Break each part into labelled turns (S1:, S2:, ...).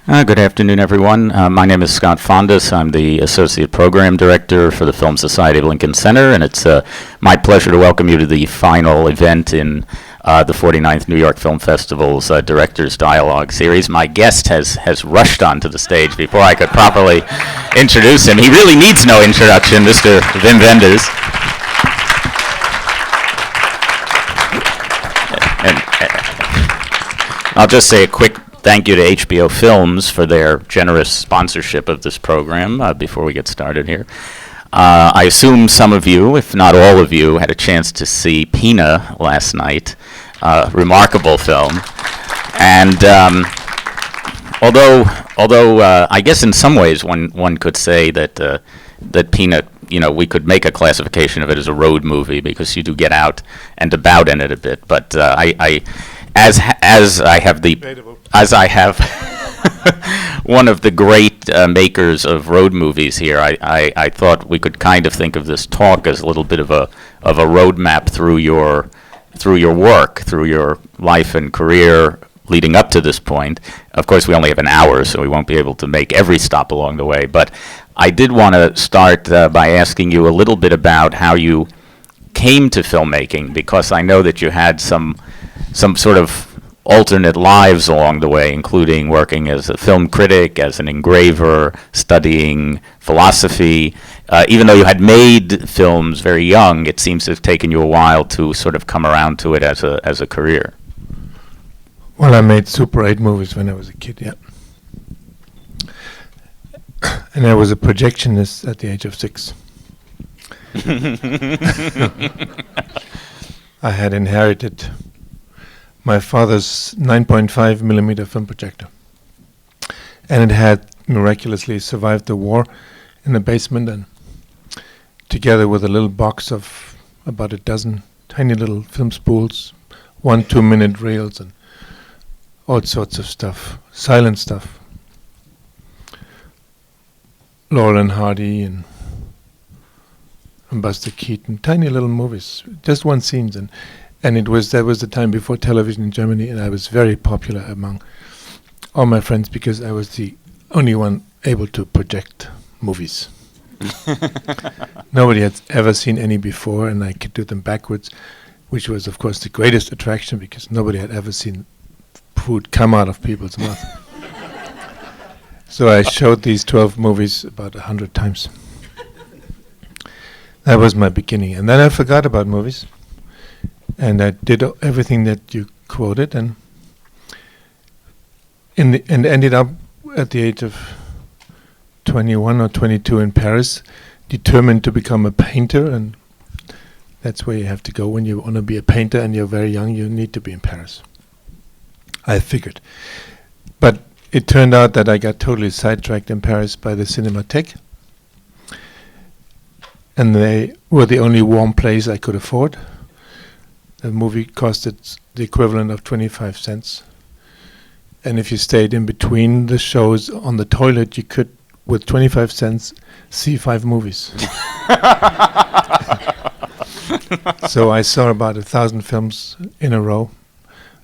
S1: Good afternoon, everyone. My name is Scott Fondas. I'm the Associate Program Director for the Film Society of Lincoln Center, and it's my pleasure to welcome you to the final event in the 49th New York Film Festival's Directors Dialogue Series. My guest has rushed onto the stage before I could properly introduce him. He really needs no introduction, Mr. Wim Wenders. And I'll just say a quick thank you to HBO Films for their generous sponsorship of this program before we get started here. I assume some of you, if not all of you, had a chance to see Pina last night. Remarkable film. And although I guess in some ways one could say that Pina, we could make a classification of it as a road movie because you do get out and about in it a bit. But as I have one of the great makers of road movies here, I thought we could kind of think of this talk as a little bit of a roadmap through your work, through your life and career leading up to this point. Of course, we only have an hour, so we won't be able to make every stop along the way. But I did want to start by asking you a little bit about how you came to filmmaking, because I know that you had some sort of alternate lives along the way, including working as a film critic, as an engraver, studying philosophy. Even though you had made films very young, it seems to have taken you a while to sort of come around to it as a career.
S2: Well, I made Super 8 movies when I was a kid, yeah. And I was a projectionist at the age of 6. I had inherited my father's 9.5 millimeter film projector, and it had miraculously survived the war in the basement, and together with a little box of about a dozen tiny little film spools, 1 2-minute reels, and all sorts of stuff, silent stuff, Laurel and Hardy and Buster Keaton, tiny little movies, just one scenes, and that was the time before television in Germany, and I was very popular among all my friends because I was the only one able to project movies. Nobody had ever seen any before, and I could do them backwards, which was, of course, the greatest attraction because nobody had ever seen food come out of people's mouth. So I showed these 12 movies about 100 times. That was my beginning, and then I forgot about movies. And I did everything that you quoted, and ended up at the age of 21 or 22 in Paris, determined to become a painter, and that's where you have to go when you want to be a painter and you're very young. You need to be in Paris, I figured. But it turned out that I got totally sidetracked in Paris by the Cinémathèque, and they were the only warm place I could afford. The movie costed the equivalent of 25 cents. And if you stayed in between the shows on the toilet, you could, with 25 cents, see 5 movies. So I saw about 1,000 films in a row,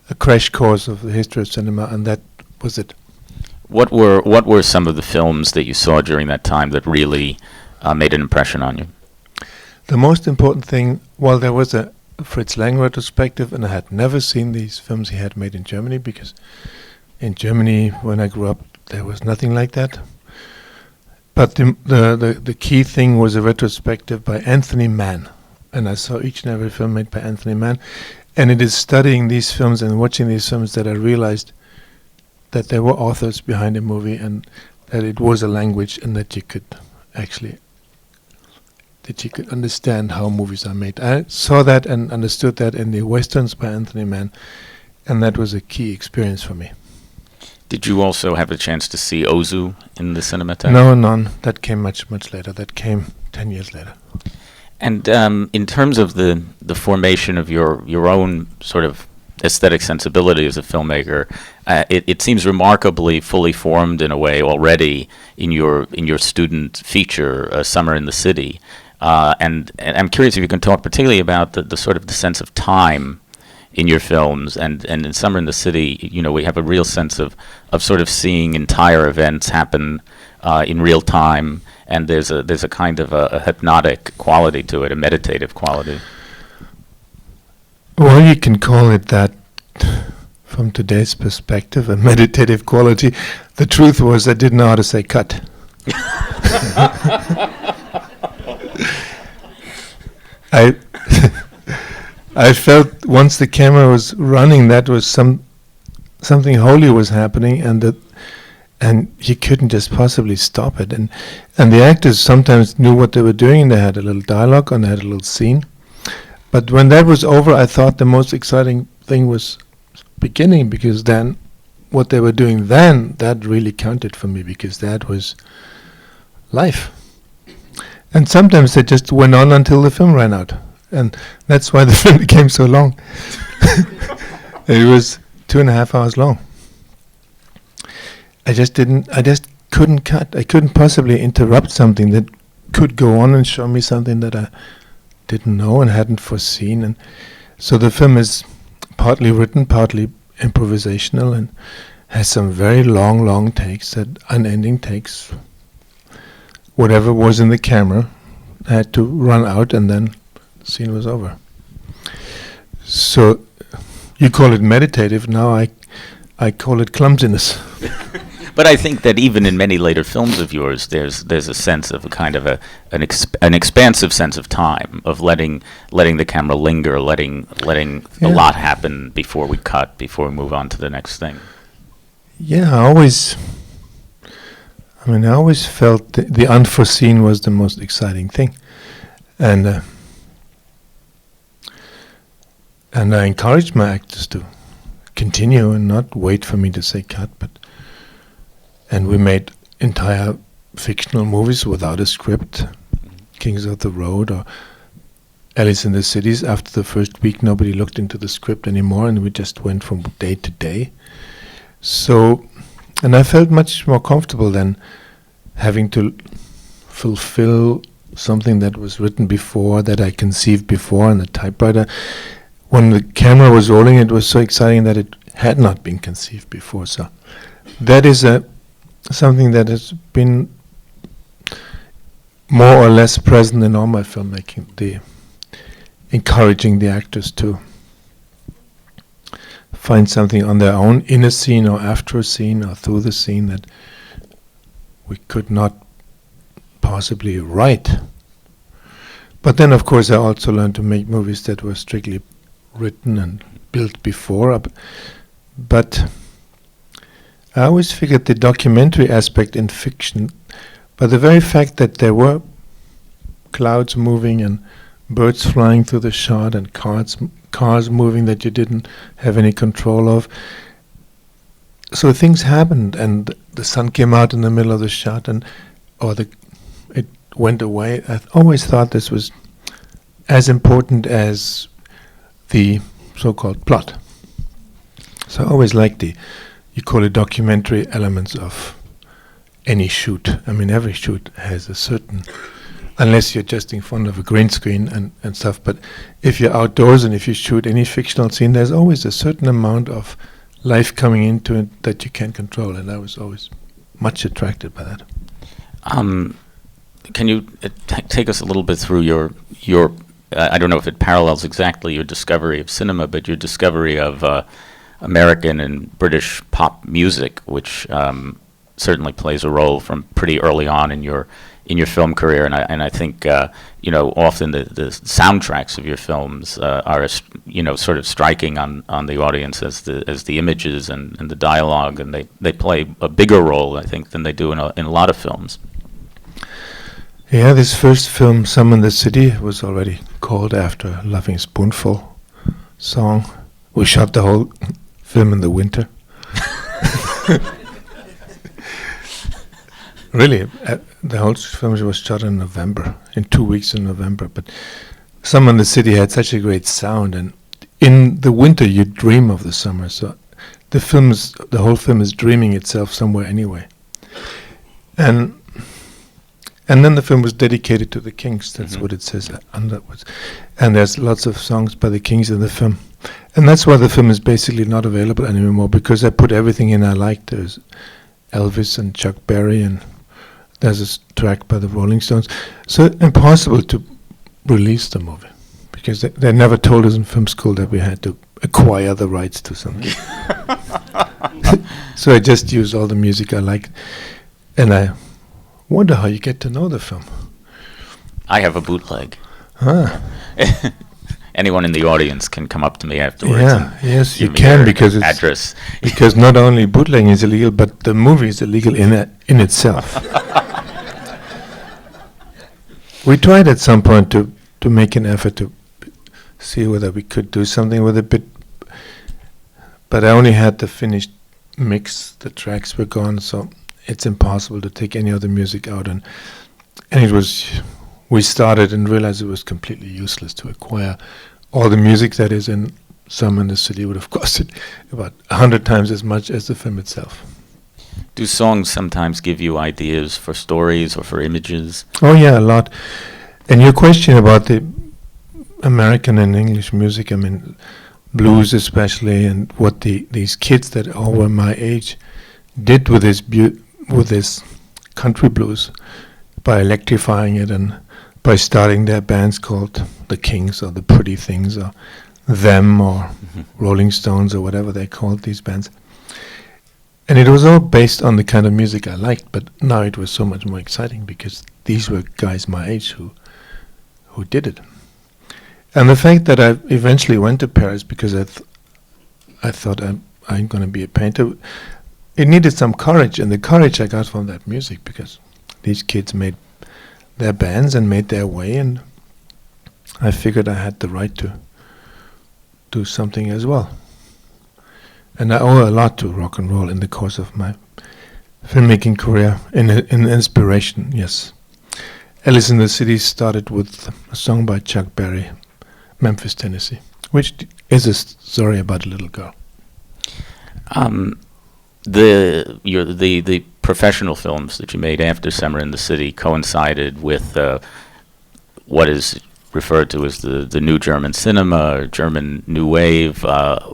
S2: a crash course of the history of cinema, and that was it.
S1: What were some of the films that you saw during that time that really made an impression on you?
S2: The most important thing, well, there was a Fritz Lang retrospective, and I had never seen these films he had made in Germany, because in Germany, when I grew up, there was nothing like that. But the key thing was a retrospective by Anthony Mann, and I saw each and every film made by Anthony Mann, and it is studying these films and watching these films that I realized that there were authors behind the movie, and that it was a language, and that you could understand how movies are made. I saw that and understood that in the Westerns by Anthony Mann, and that was a key experience for me.
S1: Did you also have a chance to see Ozu in the Cinémathèque?
S2: No, none. That came much, much later. That came 10 years later.
S1: And in terms of the formation of your own sort of aesthetic sensibility as a filmmaker, it seems remarkably fully formed in a way already in your student feature, Summer in the City. And I'm curious if you can talk particularly about the sort of the sense of time in your films, and in Summer in the City, we have a real sense of sort of seeing entire events happen in real time, and there's a kind of a hypnotic quality to it, a meditative quality.
S2: Well, you can call it that from today's perspective, a meditative quality. The truth was I didn't know how to say cut. I felt once the camera was running, that was something holy was happening, and you couldn't just possibly stop it. And the actors sometimes knew what they were doing, and they had a little dialogue and they had a little scene. But when that was over, I thought the most exciting thing was beginning, because then what they were doing then, that really counted for me, because that was life. And sometimes they just went on until the film ran out. And that's why the film became so long. It was 2.5 hours long. I just couldn't cut. I couldn't possibly interrupt something that could go on and show me something that I didn't know and hadn't foreseen. And so the film is partly written, partly improvisational, and has some very long takes, that unending takes. Whatever was in the camera had to run out, and then the scene was over. So you call it meditative. Now I call it clumsiness.
S1: But I think that even in many later films of yours, there's a sense of a kind of an expansive sense of time, of letting the camera linger, letting a lot happen before we cut, before we move on to the next thing.
S2: Yeah, I always felt the unforeseen was the most exciting thing, and I encouraged my actors to continue and not wait for me to say cut, and we made entire fictional movies without a script, Kings of the Road or Alice in the Cities. After the first week, nobody looked into the script anymore, and we just went from day to day. So, and I felt much more comfortable than having to fulfill something that was written before, that I conceived before on the typewriter. When the camera was rolling, it was so exciting that it had not been conceived before. So that is something that has been more or less present in all my filmmaking, the encouraging the actors to find something on their own in a scene or after a scene or through the scene that we could not possibly write. But then, of course, I also learned to make movies that were strictly written and built before. But I always figured the documentary aspect in fiction, by the very fact that there were clouds moving and birds flying through the shot and cars moving that you didn't have any control of. So things happened, and the sun came out in the middle of the shot, it went away. I always thought this was as important as the so-called plot. So I always liked you call it documentary elements of any shoot. I mean, every shoot has a certain, unless you're just in front of a green screen and stuff, but if you're outdoors and if you shoot any fictional scene, there's always a certain amount of life coming into it that you can't control, and I was always much attracted by that.
S1: Can you take us a little bit through your I don't know if it parallels exactly your discovery of cinema, but your discovery of American and British pop music, which certainly plays a role from pretty early on in your film career, and I think often the soundtracks of your films are sort of striking on the audience as the images and the dialogue, and they play a bigger role, I think, than they do in a lot of films.
S2: Yeah, this first film, Summer in the City, was already called after a Loving Spoonful song. We shot the whole film in the winter. Really, the whole film was shot in November, in 2 weeks in November. But Summer in the City had such a great sound, and in the winter you dream of the summer. So the whole film is dreaming itself somewhere anyway. And then the film was dedicated to the Kings. That's what it says underwards. And there's lots of songs by the Kings in the film. And that's why the film is basically not available anymore, because I put everything in I liked. There's Elvis and Chuck Berry, and there's a track by the Rolling Stones. So impossible to release the movie, because they never told us in film school that we had to acquire the rights to something. So I just use all the music I like, and I wonder how you get to know the film.
S1: I have a bootleg.
S2: Ah.
S1: Anyone in the audience can come up to me afterwards.
S2: Yeah, yes, you
S1: give me
S2: can,
S1: their
S2: because it's
S1: address.
S2: because not only bootlegging is illegal, but the movie is illegal in itself. We tried at some point to make an effort to see whether we could do something with it, but I only had the finished mix. The tracks were gone, so it's impossible to take any other music out. And it was, we started and realized it was completely useless to acquire all the music that is in Summer in the City. Would have costed about 100 times as much as the film itself.
S1: Do songs sometimes give you ideas for stories or for images?
S2: Oh yeah, a lot. And your question about the American and English music, I mean, blues especially, and what these kids that all were my age did with this country blues, by electrifying it and by starting their bands called the Kings or the Pretty Things or Them or Rolling Stones or whatever they called these bands. And it was all based on the kind of music I liked, but now it was so much more exciting because these were guys my age who did it. And the fact that I eventually went to Paris because I thought I'm going to be a painter, it needed some courage, and the courage I got from that music, because these kids made their bands and made their way, and I figured I had the right to do something as well. And I owe a lot to rock and roll in the course of my filmmaking career, in inspiration, yes. Alice in the City started with a song by Chuck Berry, Memphis, Tennessee, which is a story about a little girl.
S1: The professional films that you made after Summer in the City coincided with what is referred to as the new German cinema, or German New Wave,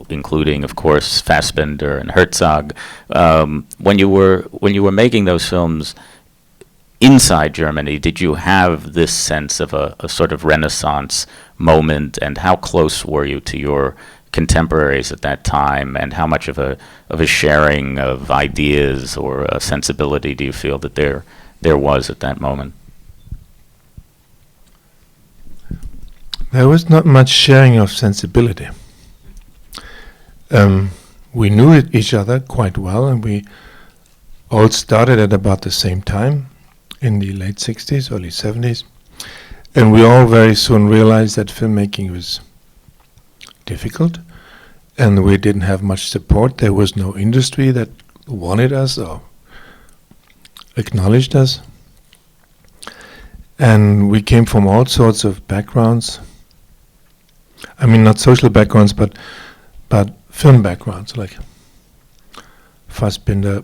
S1: including, of course, Fassbinder and Herzog. When you were making those films inside Germany, did you have this sense of a sort of Renaissance moment, and how close were you to your contemporaries at that time, and how much of a sharing of ideas or a sensibility do you feel that there was at that moment?
S2: There was not much sharing of sensibility. We knew each other quite well, and we all started at about the same time, in the late 60s, early 70s. And we all very soon realized that filmmaking was difficult, and we didn't have much support. There was no industry that wanted us or acknowledged us. And we came from all sorts of backgrounds. I mean, not social backgrounds, but film backgrounds. Like Fassbinder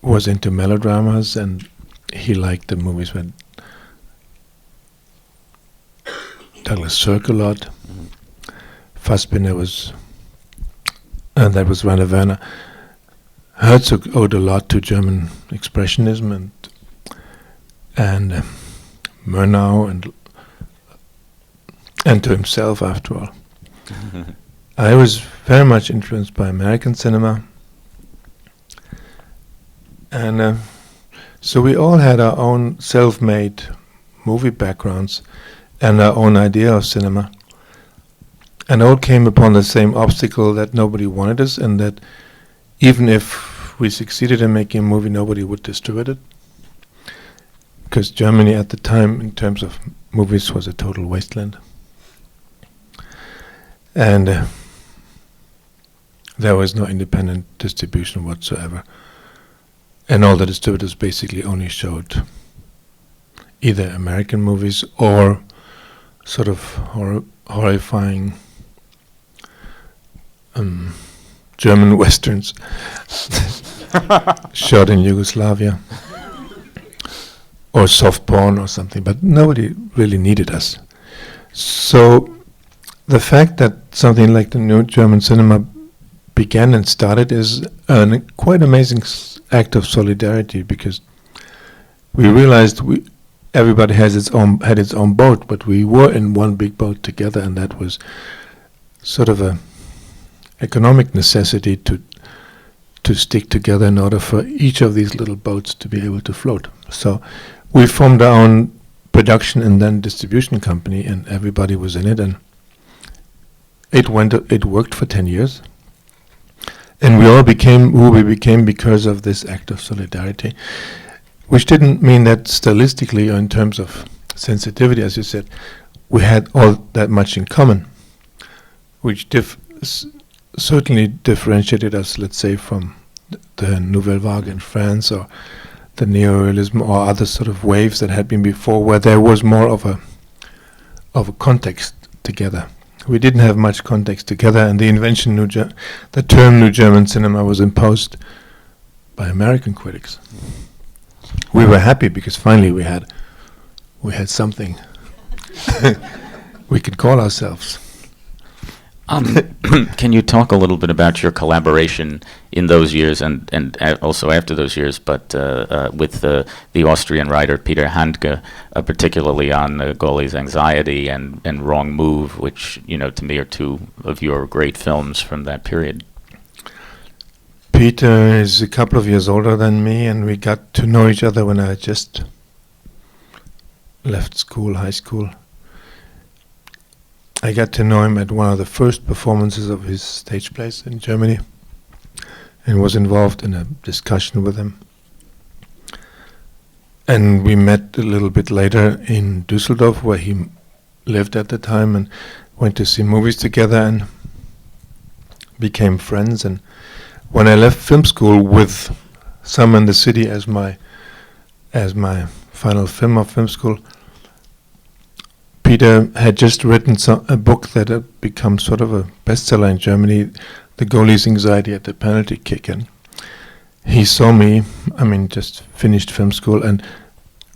S2: was into melodramas, and he liked the movies with Douglas Sirk a lot. Fassbinder was, and that was Rainer Werner. Herzog owed a lot to German expressionism and Murnau and to himself, after all. I was very much influenced by American cinema, and so we all had our own self-made movie backgrounds and our own idea of cinema, and all came upon the same obstacle, that nobody wanted us, and that even if we succeeded in making a movie, nobody would distribute it, because Germany at the time, in terms of movies, was a total wasteland. And there was no independent distribution whatsoever. And all the distributors basically only showed either American movies or sort of horrifying German westerns shot in Yugoslavia, or soft porn or something, but nobody really needed us. So the fact that something like the new German cinema began and started is a quite amazing act of solidarity, because we realized everybody had its own boat, but we were in one big boat together, and that was sort of a economic necessity to stick together in order for each of these little boats to be able to float. So we formed our own production and then distribution company, and everybody was in it, and it worked for 10 years. And we all became who we became because of this act of solidarity, which didn't mean that stylistically or in terms of sensitivity, as you said, we had all that much in common, which certainly differentiated us, let's say, from the Nouvelle Vague in France or the neorealism or other sort of waves that had been before, where there was more of a context together. We didn't have much context together, and the invention, the term New German Cinema, was imposed by American critics. We were happy because finally we had something we could call ourselves.
S1: Can you talk a little bit about your collaboration in those years and also after those years, but with the Austrian writer Peter Handke, particularly on Goli's Anxiety and Wrong Move, which, to me are two of your great films from that period?
S2: Peter is a couple of years older than me, and we got to know each other when I had just left school, high school. I got to know him at one of the first performances of his stage plays in Germany, and was involved in a discussion with him. And we met a little bit later in Düsseldorf, where he lived at the time, and went to see movies together and became friends. And when I left film school with Summer in the City as my final film of film school, Peter had just written a book that had become sort of a bestseller in Germany, The Goalie's Anxiety at the Penalty Kick. And he saw me, just finished film school, and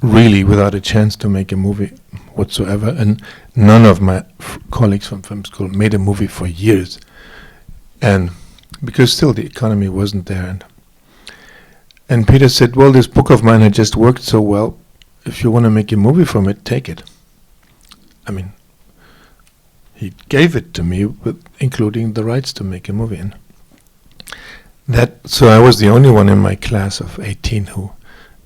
S2: really without a chance to make a movie whatsoever. And none of my colleagues from film school made a movie for years. And because still the economy wasn't there. And Peter said, well, this book of mine had just worked so well. If you want to make a movie from it, take it. He gave it to me, including the rights to make a movie. And so I was the only one in my class of 18 who,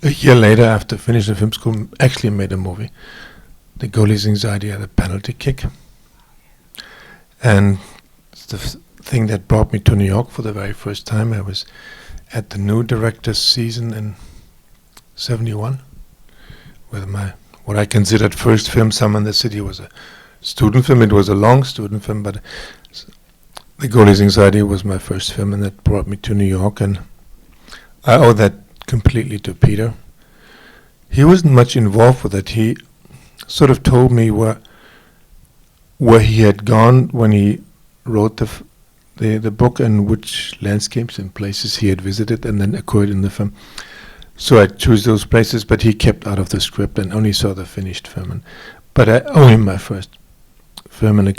S2: a year later, after finishing film school, actually made a movie, The Goalie's Anxiety at a Penalty Kick. And it's the thing that brought me to New York for the very first time. I was at the new director's season in 71 with what I considered first film. Summer in the City was a student film. It was a long student film, but The Goalie's Anxiety was my first film, and that brought me to New York, and I owe that completely to Peter. He wasn't much involved with it. He sort of told me where he had gone when he wrote the book, and which landscapes and places he had visited and then occurred in the film. So I chose those places, but he kept out of the script and only saw the finished film. But I owe him my first film, and a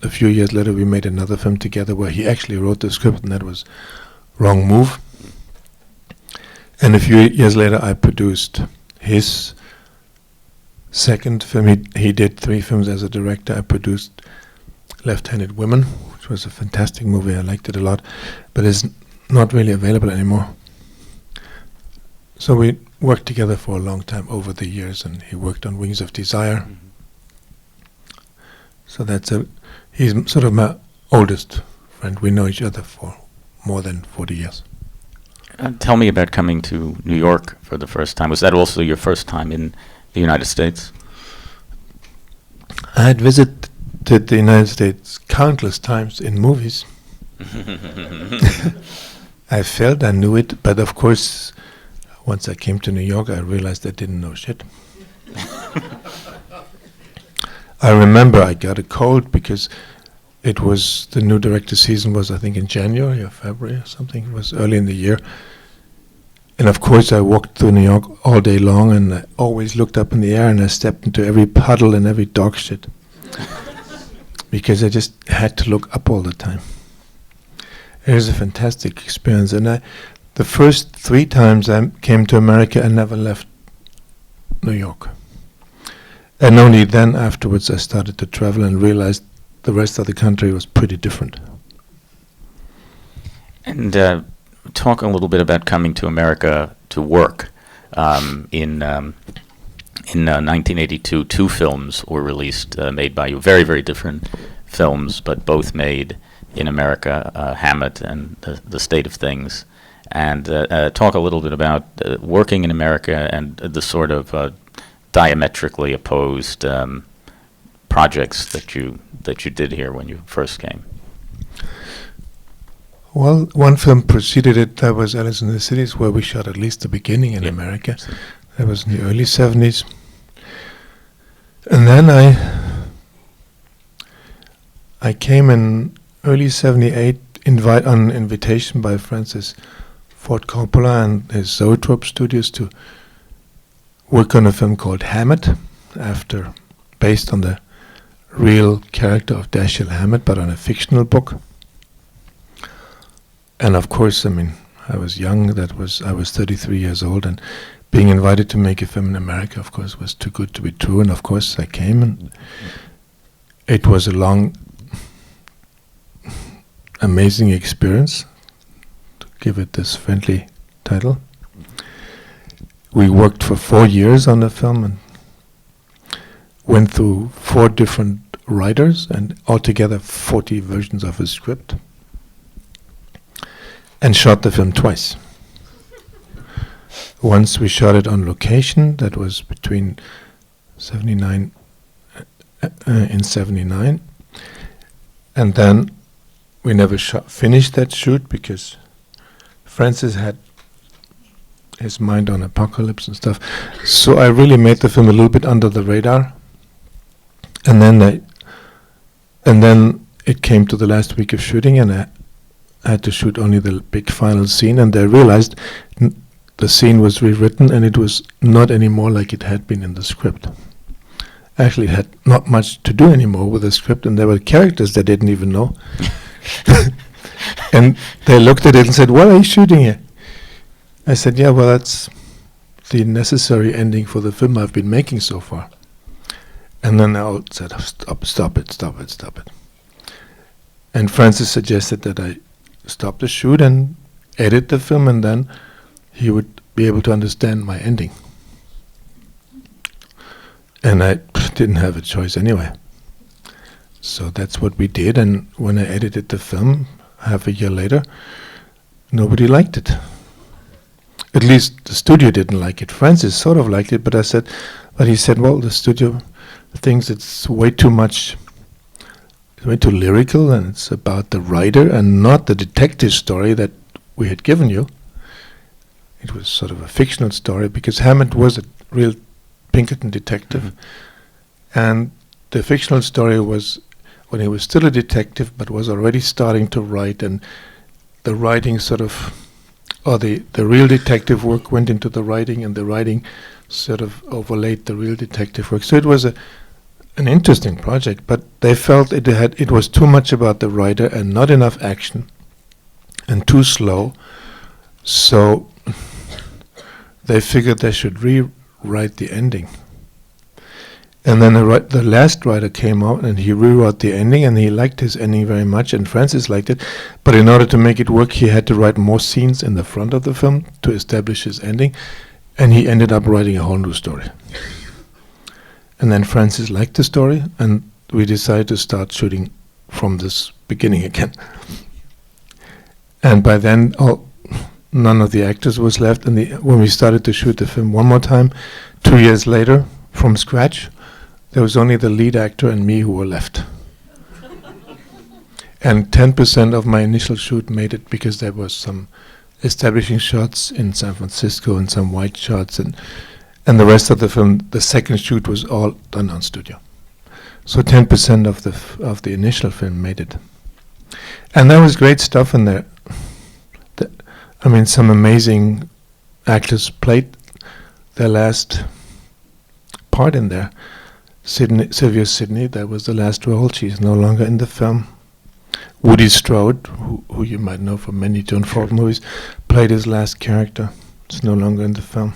S2: few years later, we made another film together where he actually wrote the script, and that was Wrong Move. And a few years later, I produced his second film. He did 3 films as a director. I produced Left-Handed Women, which was a fantastic movie. I liked it a lot, but it's not really available anymore. So we worked together for a long time over the years, and he worked on Wings of Desire. Mm-hmm. So he's sort of my oldest friend. We know each other for more than 40 years.
S1: Tell me about coming to New York for the first time. Was that also your first time in the United States?
S2: I had visited the United States countless times in movies. I felt I knew it, but of course, once I came to New York, I realized I didn't know shit. I remember I got a cold because it was the new director season was, I think, in January or February or something. It was early in the year. And of course, I walked through New York all day long, and I always looked up in the air, and I stepped into every puddle and every dog shit. because I just had to look up all the time. It was a fantastic experience, and the first 3 times I came to America, I never left New York. And only then afterwards I started to travel and realized the rest of the country was pretty different.
S1: And talk a little bit about coming to America to work. In 1982, 2 films were released, made by you. Very, very different films, but both made in America, Hammett and The State of Things. And talk a little bit about working in America and the sort of diametrically opposed projects that you did here when you first came.
S2: Well, one film preceded it. That was Alice in the Cities, where we shot at least the beginning in America. That was in the early 70s. And then I came in early 78, on invitation by Francis Ford Coppola and his Zoetrope Studios to work on a film called Hammett, based on the real character of Dashiell Hammett, but on a fictional book. And of course, I mean, I was young. I was 33 years old, and being invited to make a film in America, of course, was too good to be true. And of course, I came, and it was a long, amazing experience, to give it this friendly title. We worked for 4 years on the film and went through 4 different writers and altogether 40 versions of a script, and shot the film twice. Once we shot it on location, that was between 79 in 79, and then we never finished that shoot because Francis had his mind on apocalypse and stuff. So I really made the film a little bit under the radar, and then it came to the last week of shooting, and I had to shoot only the big final scene, and I realized the scene was rewritten, and it was not anymore like it had been in the script. Actually, it had not much to do anymore with the script, and there were characters they didn't even know. And they looked at it and said, "What are you shooting here?" I said, "Yeah, well, that's the necessary ending for the film I've been making so far." And then they all said, stop it. And Francis suggested that I stop the shoot and edit the film, and then he would be able to understand my ending. And I didn't have a choice anyway. So that's what we did, and when I edited the film half a year later, nobody liked it. At least the studio didn't like it. Francis sort of liked it, but he said, well, the studio thinks it's way too much, way too lyrical, and it's about the writer and not the detective story that we had given you. It was sort of a fictional story, because Hammett was a real Pinkerton detective, and the fictional story was when he was still a detective but was already starting to write, and the writing sort of, or the real detective work went into the writing, and the writing sort of overlaid the real detective work. So it was an interesting project, but they felt it was too much about the writer and not enough action and too slow. So they figured they should rewrite the ending. And then the last writer came out and he rewrote the ending, and he liked his ending very much, and Francis liked it. But in order to make it work, he had to write more scenes in the front of the film to establish his ending, and he ended up writing a whole new story. And then Francis liked the story, and we decided to start shooting from this beginning again. And by then, none of the actors was left, and when we started to shoot the film one more time, 2 years later, from scratch, there was only the lead actor and me who were left. And 10% of my initial shoot made it, because there was some establishing shots in San Francisco and some white shots, and the rest of the film, the second shoot, was all done on studio. So 10% of the initial film made it. And there was great stuff in there. Some amazing actors played their last part in there. Sylvia Sidney, that was the last role. She's no longer in the film. Woody Strode, who you might know from many John Ford movies, played his last character. It's no longer in the film.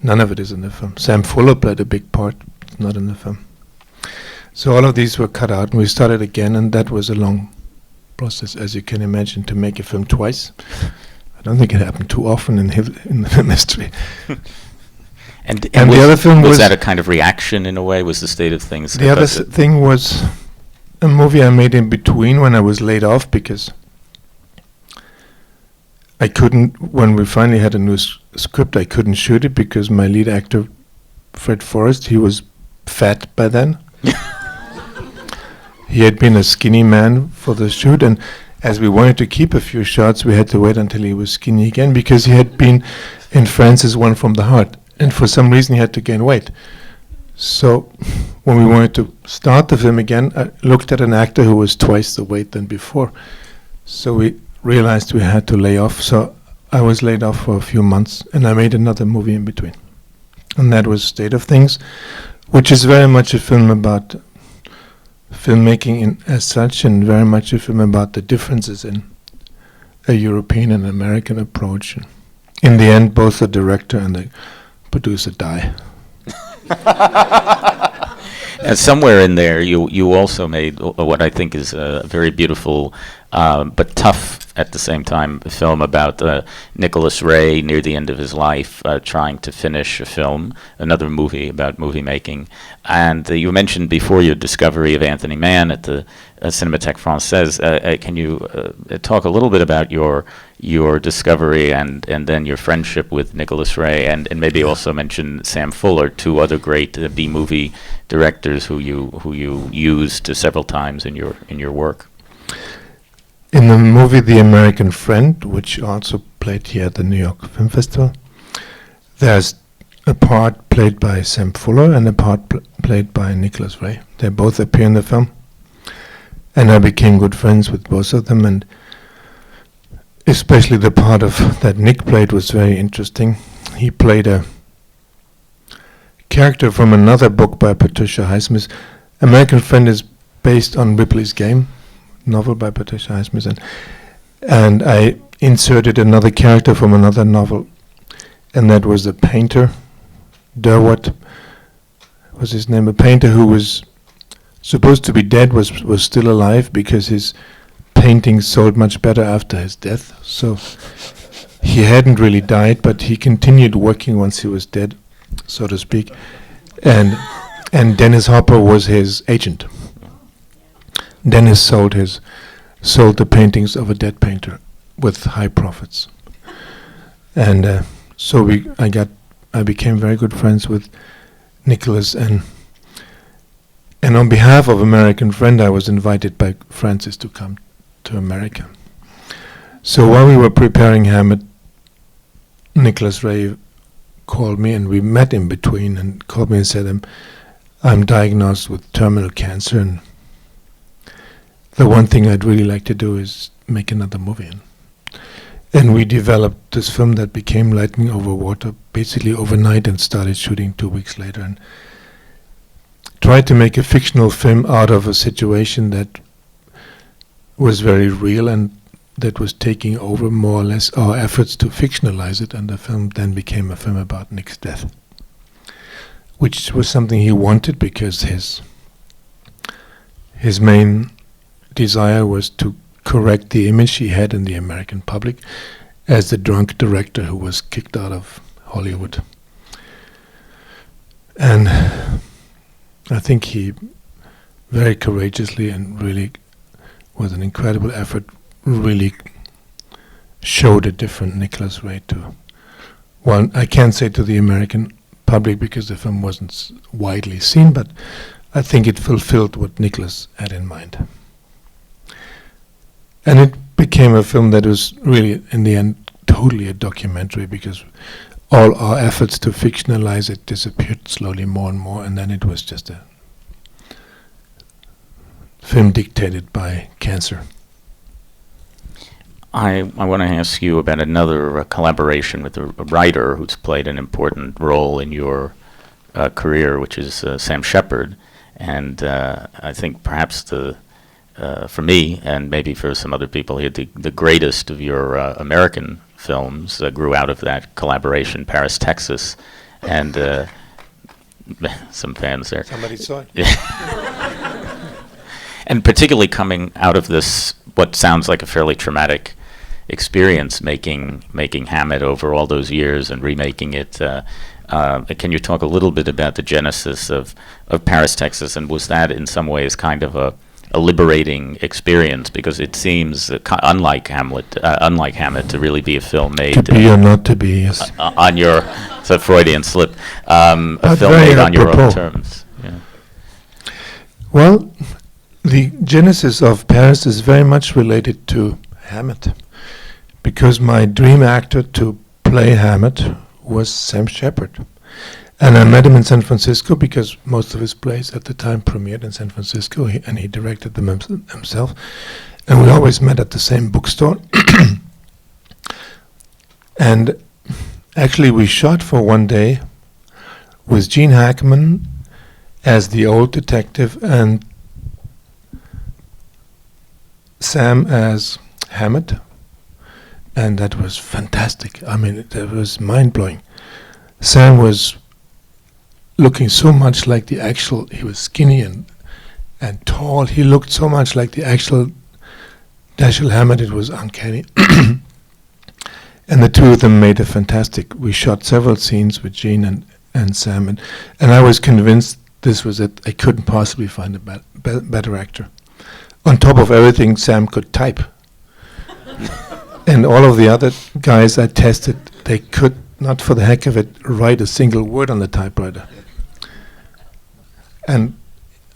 S2: None of it is in the film. Sam Fuller played a big part. It's not in the film. So all of these were cut out, and we started again, and that was a long process, as you can imagine, to make a film twice. I don't think it happened too often in film history.
S1: And
S2: the other film
S1: was that a kind of reaction in a way? Was the state of things?
S2: The other thing was a movie I made in between when I was laid off, because I couldn't, when we finally had a new script, I couldn't shoot it because my lead actor, Fred Forrest, he was fat by then. He had been a skinny man for the shoot, and as we wanted to keep a few shots, we had to wait until he was skinny again, because he had been in Francis One from the Heart, and for some reason he had to gain weight. So when we wanted to start the film again, I looked at an actor who was twice the weight than before. So we realized we had to lay off. So I was laid off for a few months, and I made another movie in between. And that was State of Things, which is very much a film about filmmaking as such, and very much a film about the differences in a European and American approach. In the end, both the director and the producer die.
S1: And somewhere in there, you also made what I think is a very beautiful, but tough at the same time, film about Nicholas Ray near the end of his life, trying to finish a film, another movie about movie making. And you mentioned before your discovery of Anthony Mann at the Cinémathèque Française. Can you talk a little bit about your discovery and then your friendship with Nicholas Ray, and maybe also mention Sam Fuller, two other great B-movie directors who you used several times in your work?
S2: In the movie The American Friend, which also played here at the New York Film Festival, there's a part played by Sam Fuller and a part played by Nicholas Ray. They both appear in the film, and I became good friends with both of them, and especially the part of that Nick played was very interesting. He played a character from another book by Patricia Highsmith. American Friend is based on Ripley's Game, novel by Patricia Highsmith, and I inserted another character from another novel, and that was a painter. Durward was his name. A painter who was supposed to be dead was still alive because his paintings sold much better after his death. So he hadn't really died, but he continued working once he was dead, so to speak. And Dennis Hopper was his agent. Dennis sold the paintings of a dead painter with high profits, and so I became very good friends with Nicholas, and on behalf of American Friend, I was invited by Francis to come to America. So while we were preparing Hammett, Nicholas Ray called me, and we met in between, and called me and said, I'm diagnosed with terminal cancer, and the one thing I'd really like to do is make another movie. And we developed this film that became Lightning Over Water basically overnight, and started shooting 2 weeks later, and tried to make a fictional film out of a situation that was very real and that was taking over more or less our efforts to fictionalize it, and the film then became a film about Nick's death, which was something he wanted because his main desire was to correct the image he had in the American public as the drunk director who was kicked out of Hollywood. And I think he very courageously and really with an incredible effort really showed a different Nicholas Ray to, well, I can't say to the American public because the film wasn't widely seen, but I think it fulfilled what Nicholas had in mind. And it became a film that was really, in the end, totally a documentary, because all our efforts to fictionalize it disappeared slowly more and more, and then it was just a film dictated by cancer.
S1: I want to ask you about another collaboration with a writer who's played an important role in your career, which is Sam Shepard, and I think perhaps for me and maybe for some other people here, the greatest of your American films grew out of that collaboration, Paris, Texas, and some fans there.
S2: Somebody saw it.
S1: And particularly coming out of this, what sounds like a fairly traumatic experience, making Hammett over all those years and remaking it. Can you talk a little bit about the genesis of Paris, Texas, and was that in some ways kind of a liberating experience, because it seems unlike Hammett to really be a film made
S2: to be or not to be, yes.
S1: On your, it's a Freudian slip, a film
S2: very
S1: made on your own
S2: apropos.
S1: terms. Yeah.
S2: Well, the genesis of Paris is very much related to Hammett, because my dream actor to play Hammett was Sam Shepard. And I met him in San Francisco because most of his plays at the time premiered in San Francisco, and he directed them himself. And we always met at the same bookstore. And actually we shot for one day with Gene Hackman as the old detective and Sam as Hammett. And that was fantastic. I mean, it was mind-blowing. Sam was looking so much like the actual, he was skinny and tall. He looked so much like the actual Dashiell Hammett, it was uncanny. And the two of them made a fantastic, we shot several scenes with Gene and Sam, and I was convinced this was it. I couldn't possibly find a better actor. On top of everything, Sam could type. And all of the other guys I tested, they could not for the heck of it write a single word on the typewriter. And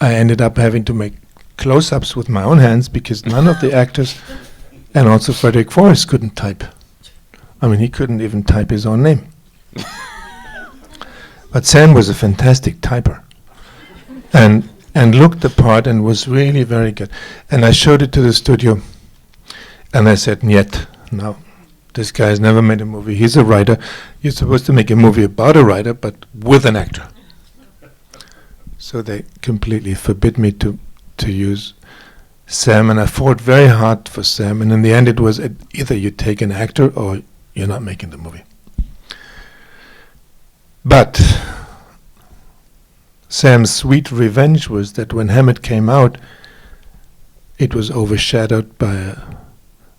S2: I ended up having to make close-ups with my own hands because none of the actors, and also Frederick Forrest, couldn't type. I mean, he couldn't even type his own name. But Sam was a fantastic typer, and looked the part and was really very good. And I showed it to the studio, and I said, "Niet, no. This guy's never made a movie. He's a writer. You're supposed to make a movie about a writer, but with an actor." So they completely forbid me to use Sam, and I fought very hard for Sam. And in the end, it was either you take an actor or you're not making the movie. But Sam's sweet revenge was that when Hammett came out, it was overshadowed by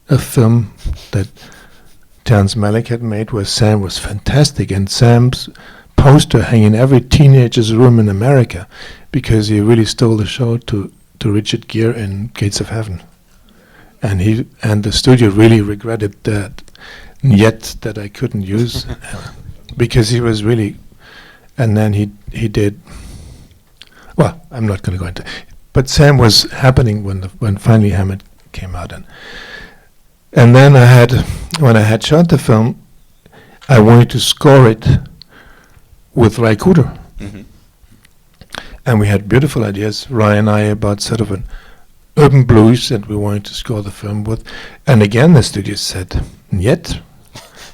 S2: a film that Terrence Malick had made where Sam was fantastic, and Sam's poster hang in every teenager's room in America because he really stole the show to Richard Gere in Gates of Heaven. And the studio really regretted that, yet that I couldn't use because he was really, and then he did, well, I'm not going to go into, but Sam was happening when finally Hammett came out, and then when I had shot the film, I wanted to score it with Ry Cooder. Mm-hmm. And we had beautiful ideas, Ry and I, about sort of an urban blues that we wanted to score the film with. And again, the studio said, "Yet,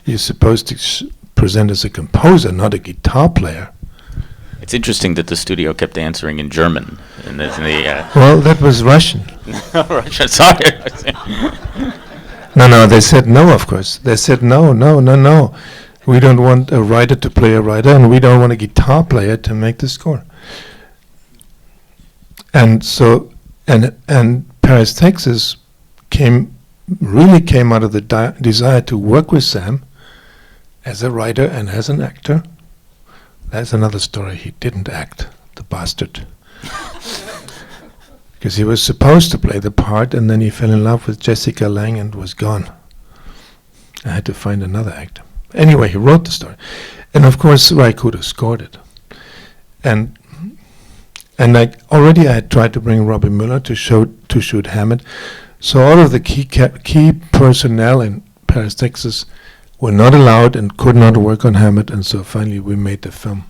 S2: you're supposed to present as a composer, not a guitar player."
S1: It's interesting that the studio kept answering in German.
S2: Well, that was Russian.
S1: Russian, sorry.
S2: No, they said no, of course. They said no. We don't want a writer to play a writer, and we don't want a guitar player to make the score. And so, and Paris, Texas came out of the desire to work with Sam as a writer and as an actor. That's another story. He didn't act, the bastard. Because he was supposed to play the part, and then he fell in love with Jessica Lange and was gone. I had to find another actor. Anyway, he wrote the story. And of course, Ry Cooder scored it. And I had tried to bring Robbie Mueller to shoot Hammett. So all of the key personnel in Paris, Texas were not allowed and could not work on Hammett, and so finally we made the film.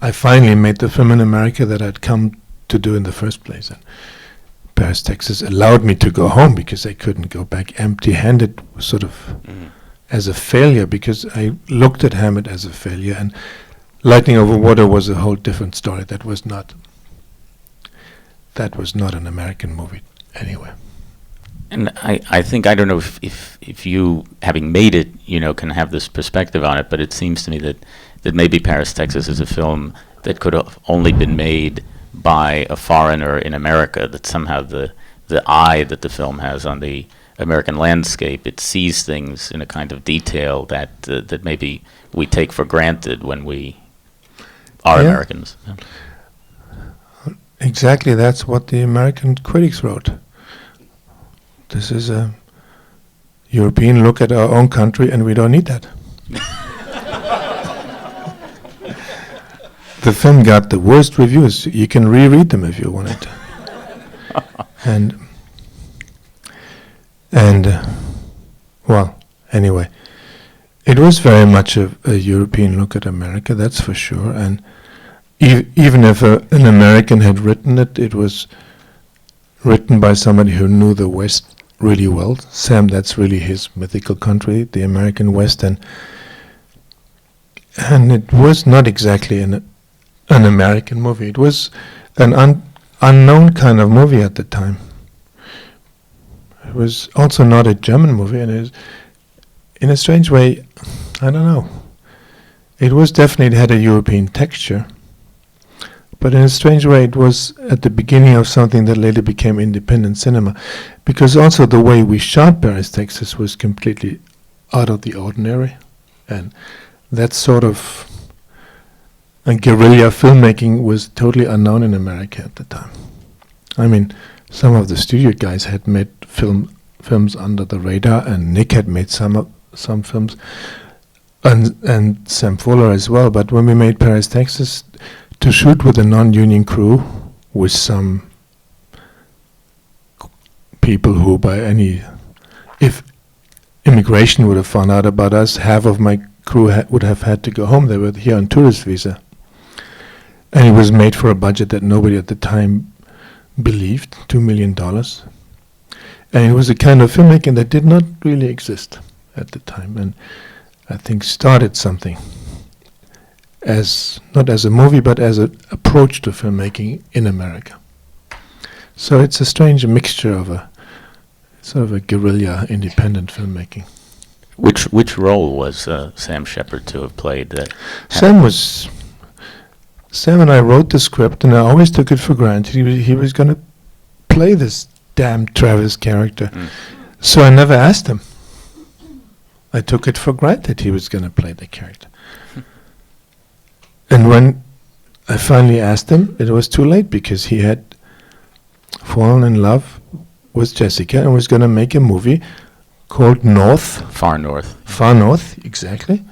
S2: I finally made the film in America that I'd come to do in the first place. And Paris, Texas allowed me to go home because I couldn't go back empty-handed, sort of as a failure, because I looked at Hammett as a failure. And Lightning Over Water was a whole different story. That was not an American movie anyway.
S1: And I think, I don't know if you, having made it, can have this perspective on it, but it seems to me that maybe Paris, Texas is a film that could have only been made by a foreigner in America, that somehow the eye that the film has on the American landscape, it sees things in a kind of detail that maybe we take for granted when we are Americans. Yeah.
S2: Exactly, that's what the American critics wrote. This is a European look at our own country, and we don't need that. The film got the worst reviews. You can reread them if you wanted to. Well, anyway, it was very much a European look at America, that's for sure. And even if an American had written it, it was written by somebody who knew the West really well. Sam, that's really his mythical country, the American West, and it was not exactly an American movie. It was an unknown kind of movie at the time. It was also not a German movie, and it was, in a strange way, I don't know. It was definitely had a European texture, but in a strange way it was at the beginning of something that later became independent cinema, because also the way we shot Paris, Texas was completely out of the ordinary, and that sort of guerrilla filmmaking was totally unknown in America at the time. I mean, some of the studio guys had made films under the radar, and Nick had made some films, and Sam Fuller as well. But when we made Paris, Texas, to shoot with a non-union crew, with some people who, if immigration would have found out about us, half of my crew would have had to go home. They were here on tourist visa. And it was made for a budget that nobody at the time believed, $2 million. And it was a kind of filmmaking that did not really exist at the time, and I think started something, not as a movie, but as an approach to filmmaking in America. So it's a strange mixture of a sort of a guerrilla independent filmmaking.
S1: Which role was Sam Shepard to have played?
S2: Sam and I wrote the script, and I always took it for granted he was going to play this damn Travis character. So I never asked him. I took it for granted he was going to play the character. And when I finally asked him, it was too late, because he had fallen in love with Jessica and was going to make a movie called
S1: Far North.
S2: Far North, exactly.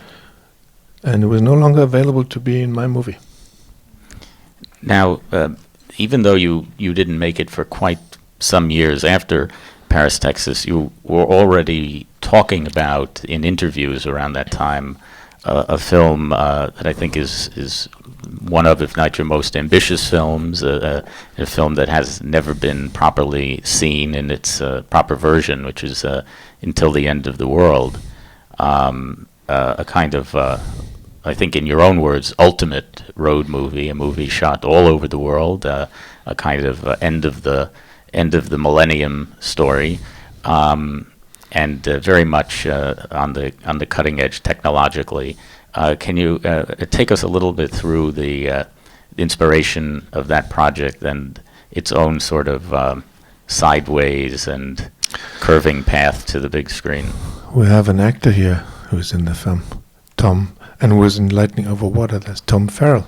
S2: And it was no longer available to be in my movie.
S1: Now, even though you didn't make it for quite some years after Paris, Texas, you were already talking about, in interviews around that time, a film that I think is one of, if not your most ambitious films, a film that has never been properly seen in its proper version, which is Until the End of the World, a kind of, I think in your own words, ultimate road movie, a movie shot all over the world, a kind of end of the millennium story, and very much on the cutting edge technologically. Can you take us a little bit through the inspiration of that project and its own sort of sideways and curving path to the big screen?
S2: We have an actor here who's in the film, Tom, and who was in Lightning Over Water. That's Tom Farrell.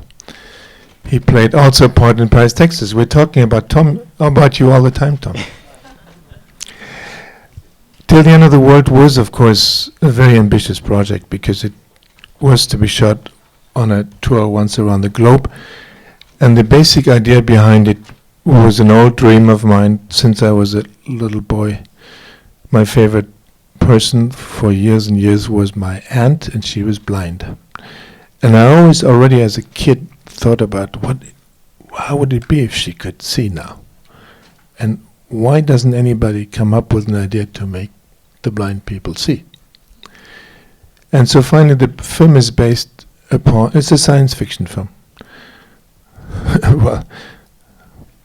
S2: He played also a part in Paris, Texas. We're talking about you all the time, Tom. Till the End of the World was, of course, a very ambitious project, because it was to be shot on a tour once around the globe. And the basic idea behind it was an old dream of mine since I was a little boy. My favorite person for years and years was my aunt, and she was blind. And I always, already as a kid, thought about how would it be if she could see now? And why doesn't anybody come up with an idea to make the blind people see? And so finally the film is based It's a science fiction film. Well,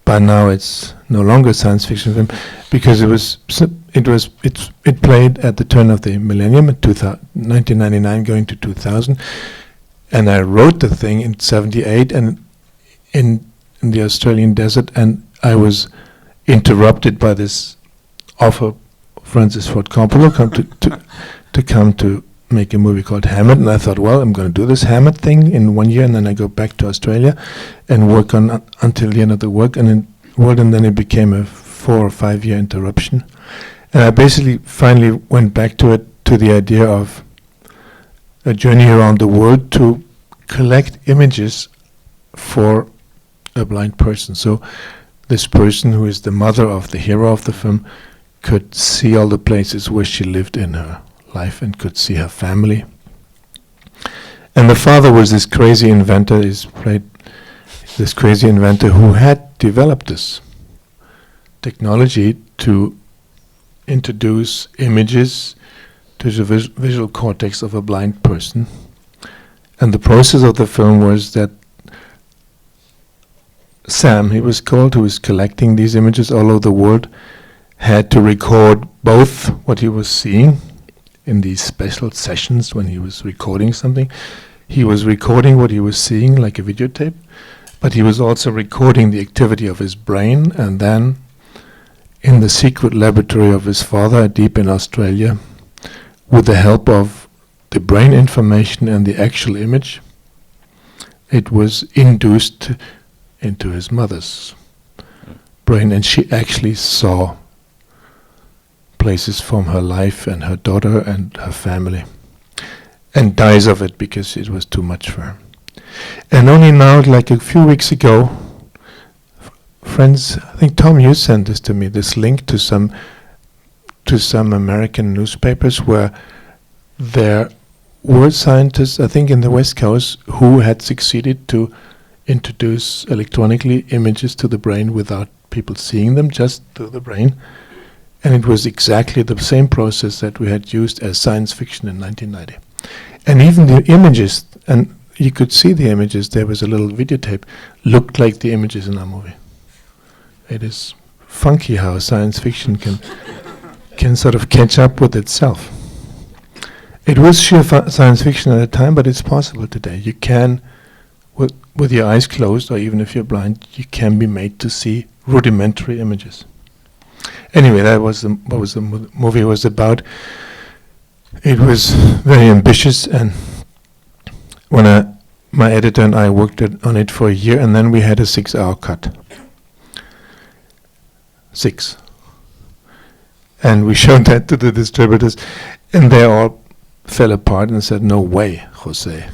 S2: by now it's no longer a science fiction film because it played at the turn of the millennium in 1999 going to 2000, and I wrote the thing in 78 and in the Australian desert, and I was interrupted by this offer Francis Ford Coppola to come to make a movie called Hammett, and I thought, well, I'm going to do this Hammett thing in 1 year, and then I go back to Australia and work on until the end of the work, and then it became a 4 or 5 year interruption, and I basically finally went back to the idea of a journey around the world to collect images for a blind person. So this person, who is the mother of the hero of the film, could see all the places where she lived in her life and could see her family. And the father was this crazy inventor, who had developed this technology to introduce images to the visual cortex of a blind person. And the process of the film was that Sam, he was called, who was collecting these images all over the world, had to record both what he was seeing in these special sessions when he was recording something. He was recording what he was seeing like a videotape, but he was also recording the activity of his brain, and then in the secret laboratory of his father deep in Australia, with the help of the brain information and the actual image, it was induced into his mother's brain, and she actually saw places from her life and her daughter and her family, and dies of it because it was too much for her. And only now, like a few weeks ago, friends, I think Tom, you sent this to me, this link to some American newspapers where there were scientists, I think in the West Coast, who had succeeded to introduce electronically images to the brain without people seeing them, just through the brain. And it was exactly the same process that we had used as science fiction in 1990. And even the images, and you could see the images, there was a little videotape, looked like the images in our movie. It is funky how science fiction can sort of catch up with itself. It was sheer science fiction at the time, but it's possible today. You can, with your eyes closed, or even if you're blind, you can be made to see rudimentary images. Anyway, that was what the movie was about. It was very ambitious, and when my editor and I worked on it for a year, and then we had a 6-hour cut. 6. And we showed that to the distributors, and they all fell apart and said, "No way, Jose.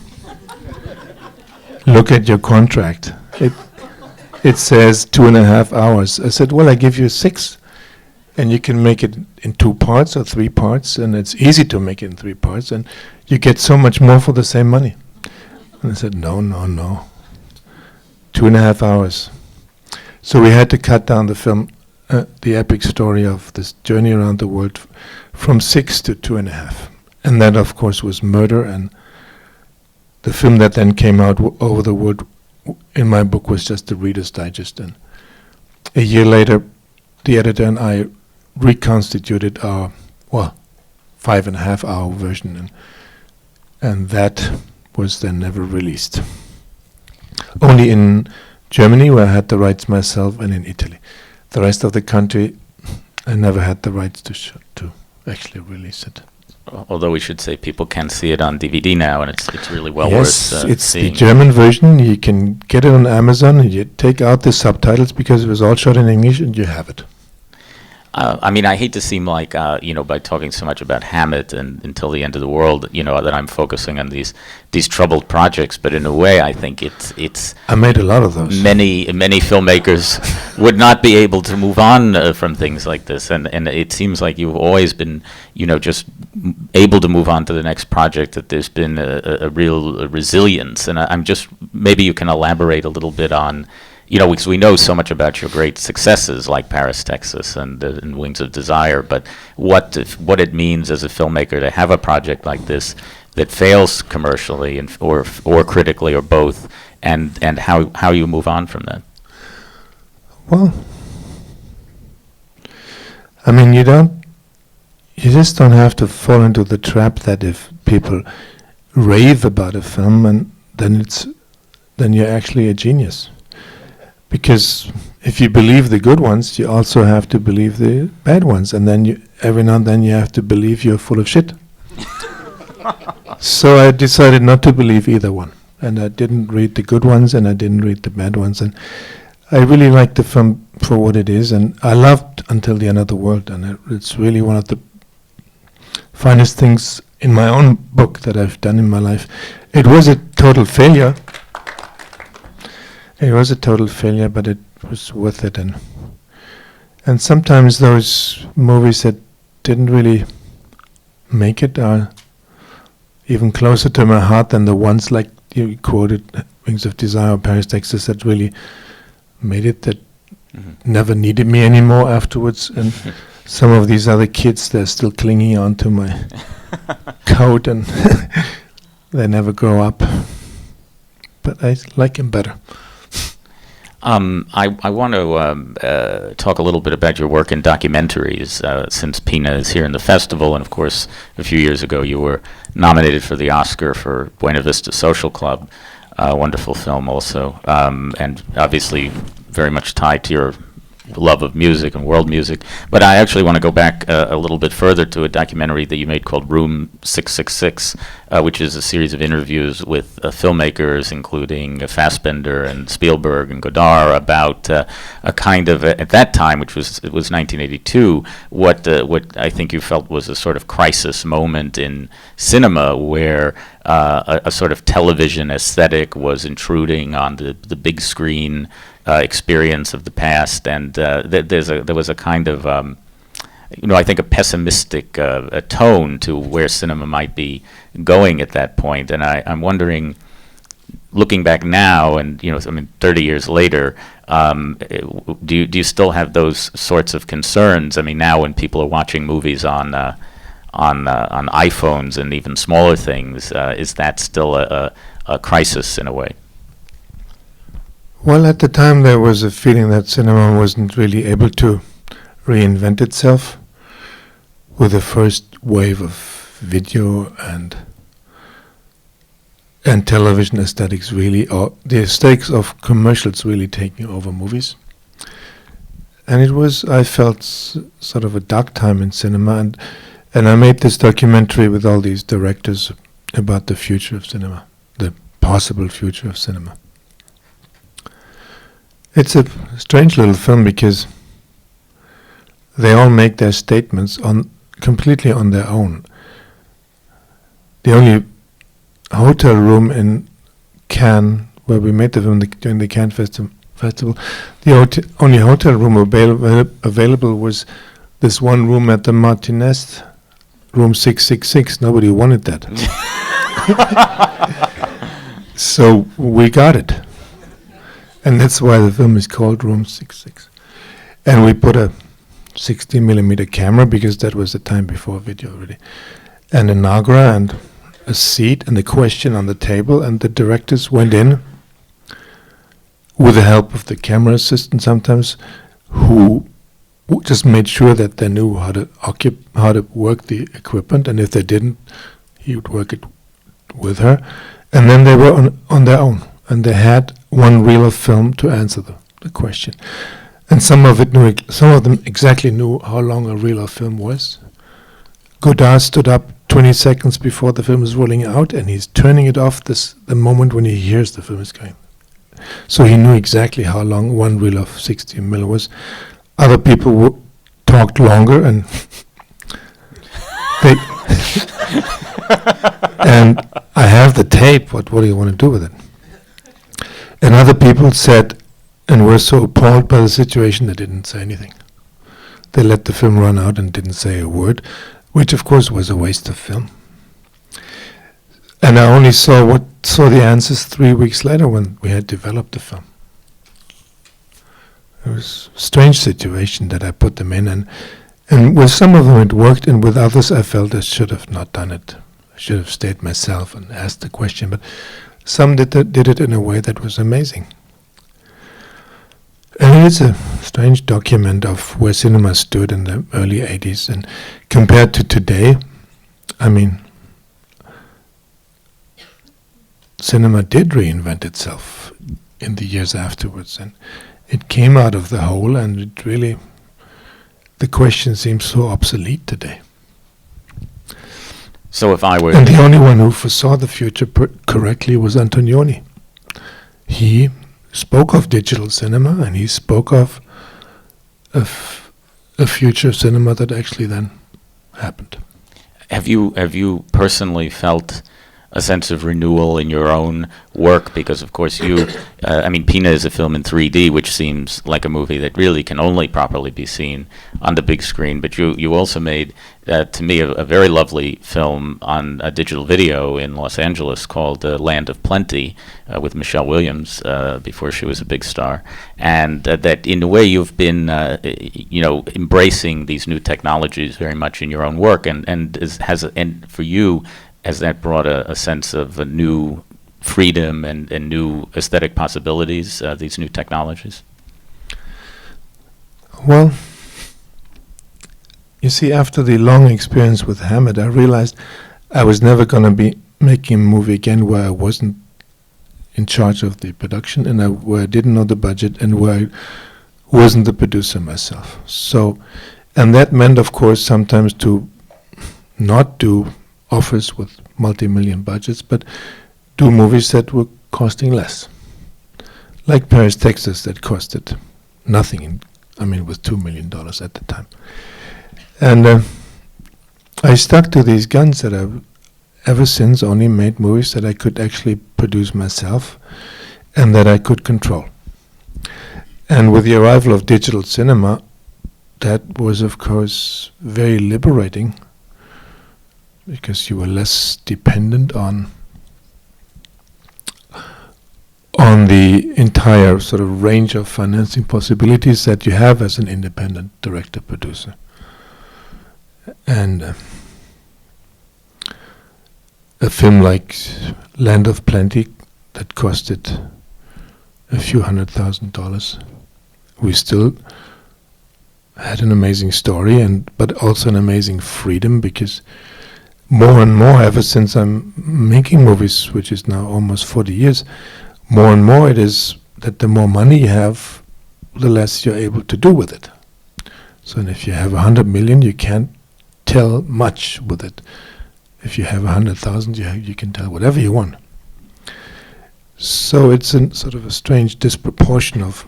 S2: Look at your contract. It says 2.5 hours." I said, "Well, I give you 6. And you can make it in 2 parts or 3 parts, and it's easy to make it in 3 parts, and you get so much more for the same money." And I said, no. 2.5 hours. So we had to cut down the film, the epic story of this journey around the world, from 6 to 2.5. And that, of course, was Murder, and the film that then came out over the world in my book was just the Reader's Digest. And a year later, the editor and I reconstituted our 5.5 hour version, and that was then never released. Only in Germany, where I had the rights myself, and in Italy. The rest of the country, I never had the rights to actually release it.
S1: Although we should say people can see it on DVD now, and it's really well
S2: yes,
S1: worth
S2: it's
S1: seeing.
S2: the German version. You can get it on Amazon, and you take out the subtitles because it was all shot in English, and you have it.
S1: I mean, I hate to seem like, by talking so much about Hammett and Until the End of the World, that I'm focusing on these troubled projects. But in a way, I think it's.
S2: I made a lot of those.
S1: Many filmmakers would not be able to move on from things like this, and it seems like you've always been, just able to move on to the next project. That there's been a real resilience, and I'm just maybe you can elaborate a little bit on. Because we know so much about your great successes like Paris, Texas, and Wings of Desire, but what it means as a filmmaker to have a project like this that fails commercially and or critically or both, and how you move on from that?
S2: Well, I mean, you just don't have to fall into the trap that if people rave about a film, and then you're actually a genius. Because if you believe the good ones, you also have to believe the bad ones, and then every now and then you have to believe you're full of shit. So I decided not to believe either one, and I didn't read the good ones, and I didn't read the bad ones, and I really liked the film for what it is, and I loved Until the End of the World, and it's really one of the finest things in my own book that I've done in my life. It was a total failure. It was a total failure, but it was worth it. And sometimes those movies that didn't really make it are even closer to my heart than the ones like you quoted, Wings of Desire or Paris, Texas, that really made it, that never needed me anymore afterwards. And some of these other kids, they're still clinging on to my coat, and they never grow up. But I like him better.
S1: I want to talk a little bit about your work in documentaries, since Pina is here in the festival, and of course, a few years ago you were nominated for the Oscar for Buena Vista Social Club, a wonderful film also, and obviously very much tied to your love of music and world music. But I actually want to go back a little bit further to a documentary that you made called Room 666, which is a series of interviews with filmmakers, including Fassbinder and Spielberg and Godard, about a kind of, at that time, it was 1982, what I think you felt was a sort of crisis moment in cinema, where a sort of television aesthetic was intruding on the big screen experience of the past, and there was a kind of I think a pessimistic tone to where cinema might be going at that point. And I'm wondering, looking back now, and 30 years later, do you still have those sorts of concerns? I mean, now when people are watching movies on iPhones and even smaller things, is that still a crisis in a way?
S2: Well, at the time there was a feeling that cinema wasn't really able to reinvent itself with the first wave of video and television aesthetics really, or the aesthetics of commercials really taking over movies. And it was, I felt, sort of a dark time in cinema, and I made this documentary with all these directors about the future of cinema, the possible future of cinema. It's a strange little film because they all make their statements completely on their own. The only hotel room in Cannes, where we made the film during the Cannes festival, the only hotel room available was this one room at the Martinez, room 666. Nobody wanted that. So we got it. And that's why the film is called Room 66. And we put a 60mm camera, because that was the time before video already, and a Nagra and a seat and a question on the table, and the directors went in with the help of the camera assistant sometimes, who just made sure that they knew how to work the equipment, and if they didn't, he would work it with her. And then they were on their own, and they had one reel of film to answer the question. And some of them exactly knew how long a reel of film was. Godard stood up 20 seconds before the film is rolling out, and he's turning it off the moment when he hears the film is going. So he knew exactly how long one reel of 60mm was. Other people talked longer, and they and I have the tape. What do you want to do with it? And other people said, and were so appalled by the situation, they didn't say anything. They let the film run out and didn't say a word, which of course was a waste of film. And I only saw the answers 3 weeks later, when we had developed the film. It was a strange situation that I put them in, and with some of them it worked, and with others I felt I should have not done it. I should have stayed myself and asked the question, but some did it in a way that was amazing. And it is a strange document of where cinema stood in the early 80s, and compared to today, I mean, cinema did reinvent itself in the years afterwards, and it came out of the hole, and it really, the question seems so obsolete today.
S1: So if I were...
S2: And the only one who foresaw the future correctly was Antonioni. He spoke of digital cinema, and he spoke of a future cinema that actually then happened.
S1: Have you personally felt a sense of renewal in your own work? Because of course I mean, Pina is a film in 3D, which seems like a movie that really can only properly be seen on the big screen. But you also made, to me, a very lovely film on a digital video in Los Angeles called Land of Plenty, with Michelle Williams before she was a big star. And that in a way you've been, embracing these new technologies very much in your own work, and for you, has that brought a sense of a new freedom and new aesthetic possibilities, these new technologies?
S2: Well, you see, after the long experience with Hammett, I realized I was never going to be making a movie again where I wasn't in charge of the production, and where I didn't know the budget, and where I wasn't the producer myself. So, and that meant, of course, sometimes to not do offers with multi-million budgets, but do movies that were costing less. Like Paris, Texas, that costed nothing, with $2 million at the time. And I stuck to these guns that I've ever since only made movies that I could actually produce myself and that I could control. And with the arrival of digital cinema, that was, of course, very liberating, because you were less dependent on the entire sort of range of financing possibilities that you have as an independent director-producer. And a film like Land of Plenty that costed a few $100,000, we still had an amazing story, but also an amazing freedom, because more and more, ever since I'm making movies, which is now almost 40 years, more and more it is that the more money you have, the less you're able to do with it. So if you have 100 million, you can't tell much with it. If you have 100,000, you can tell whatever you want. So it's a sort of a strange disproportion of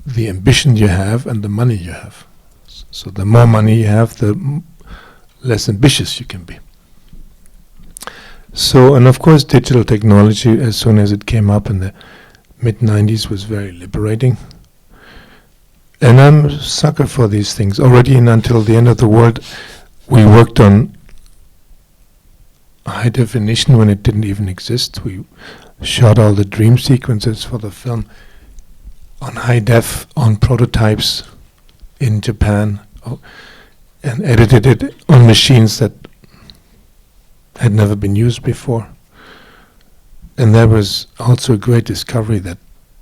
S2: the ambition you have and the money you have. So the more money you have, the less ambitious you can be. So, and of course, digital technology, as soon as it came up in the mid-90s, was very liberating. And I'm a sucker for these things. Already in Until the End of the World, we worked on high definition when it didn't even exist. We shot all the dream sequences for the film on high def, on prototypes in Japan, and edited it on machines that had never been used before. And that was also a great discovery, that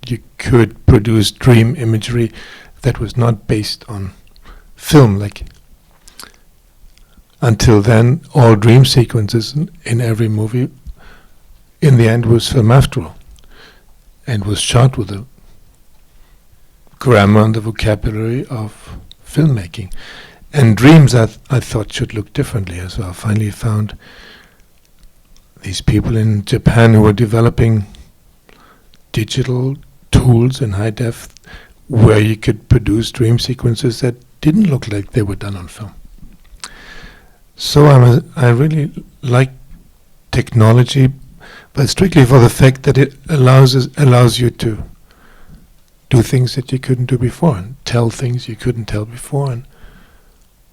S2: you could produce dream imagery that was not based on film. Like, until then, all dream sequences in every movie in the end was film after all, and was shot with the grammar and the vocabulary of filmmaking. And dreams, I thought, should look differently as well. I finally found these people in Japan who were developing digital tools in high def where you could produce dream sequences that didn't look like they were done on film. So I really like technology, but strictly for the fact that it allows you to do things that you couldn't do before, and tell things you couldn't tell before, and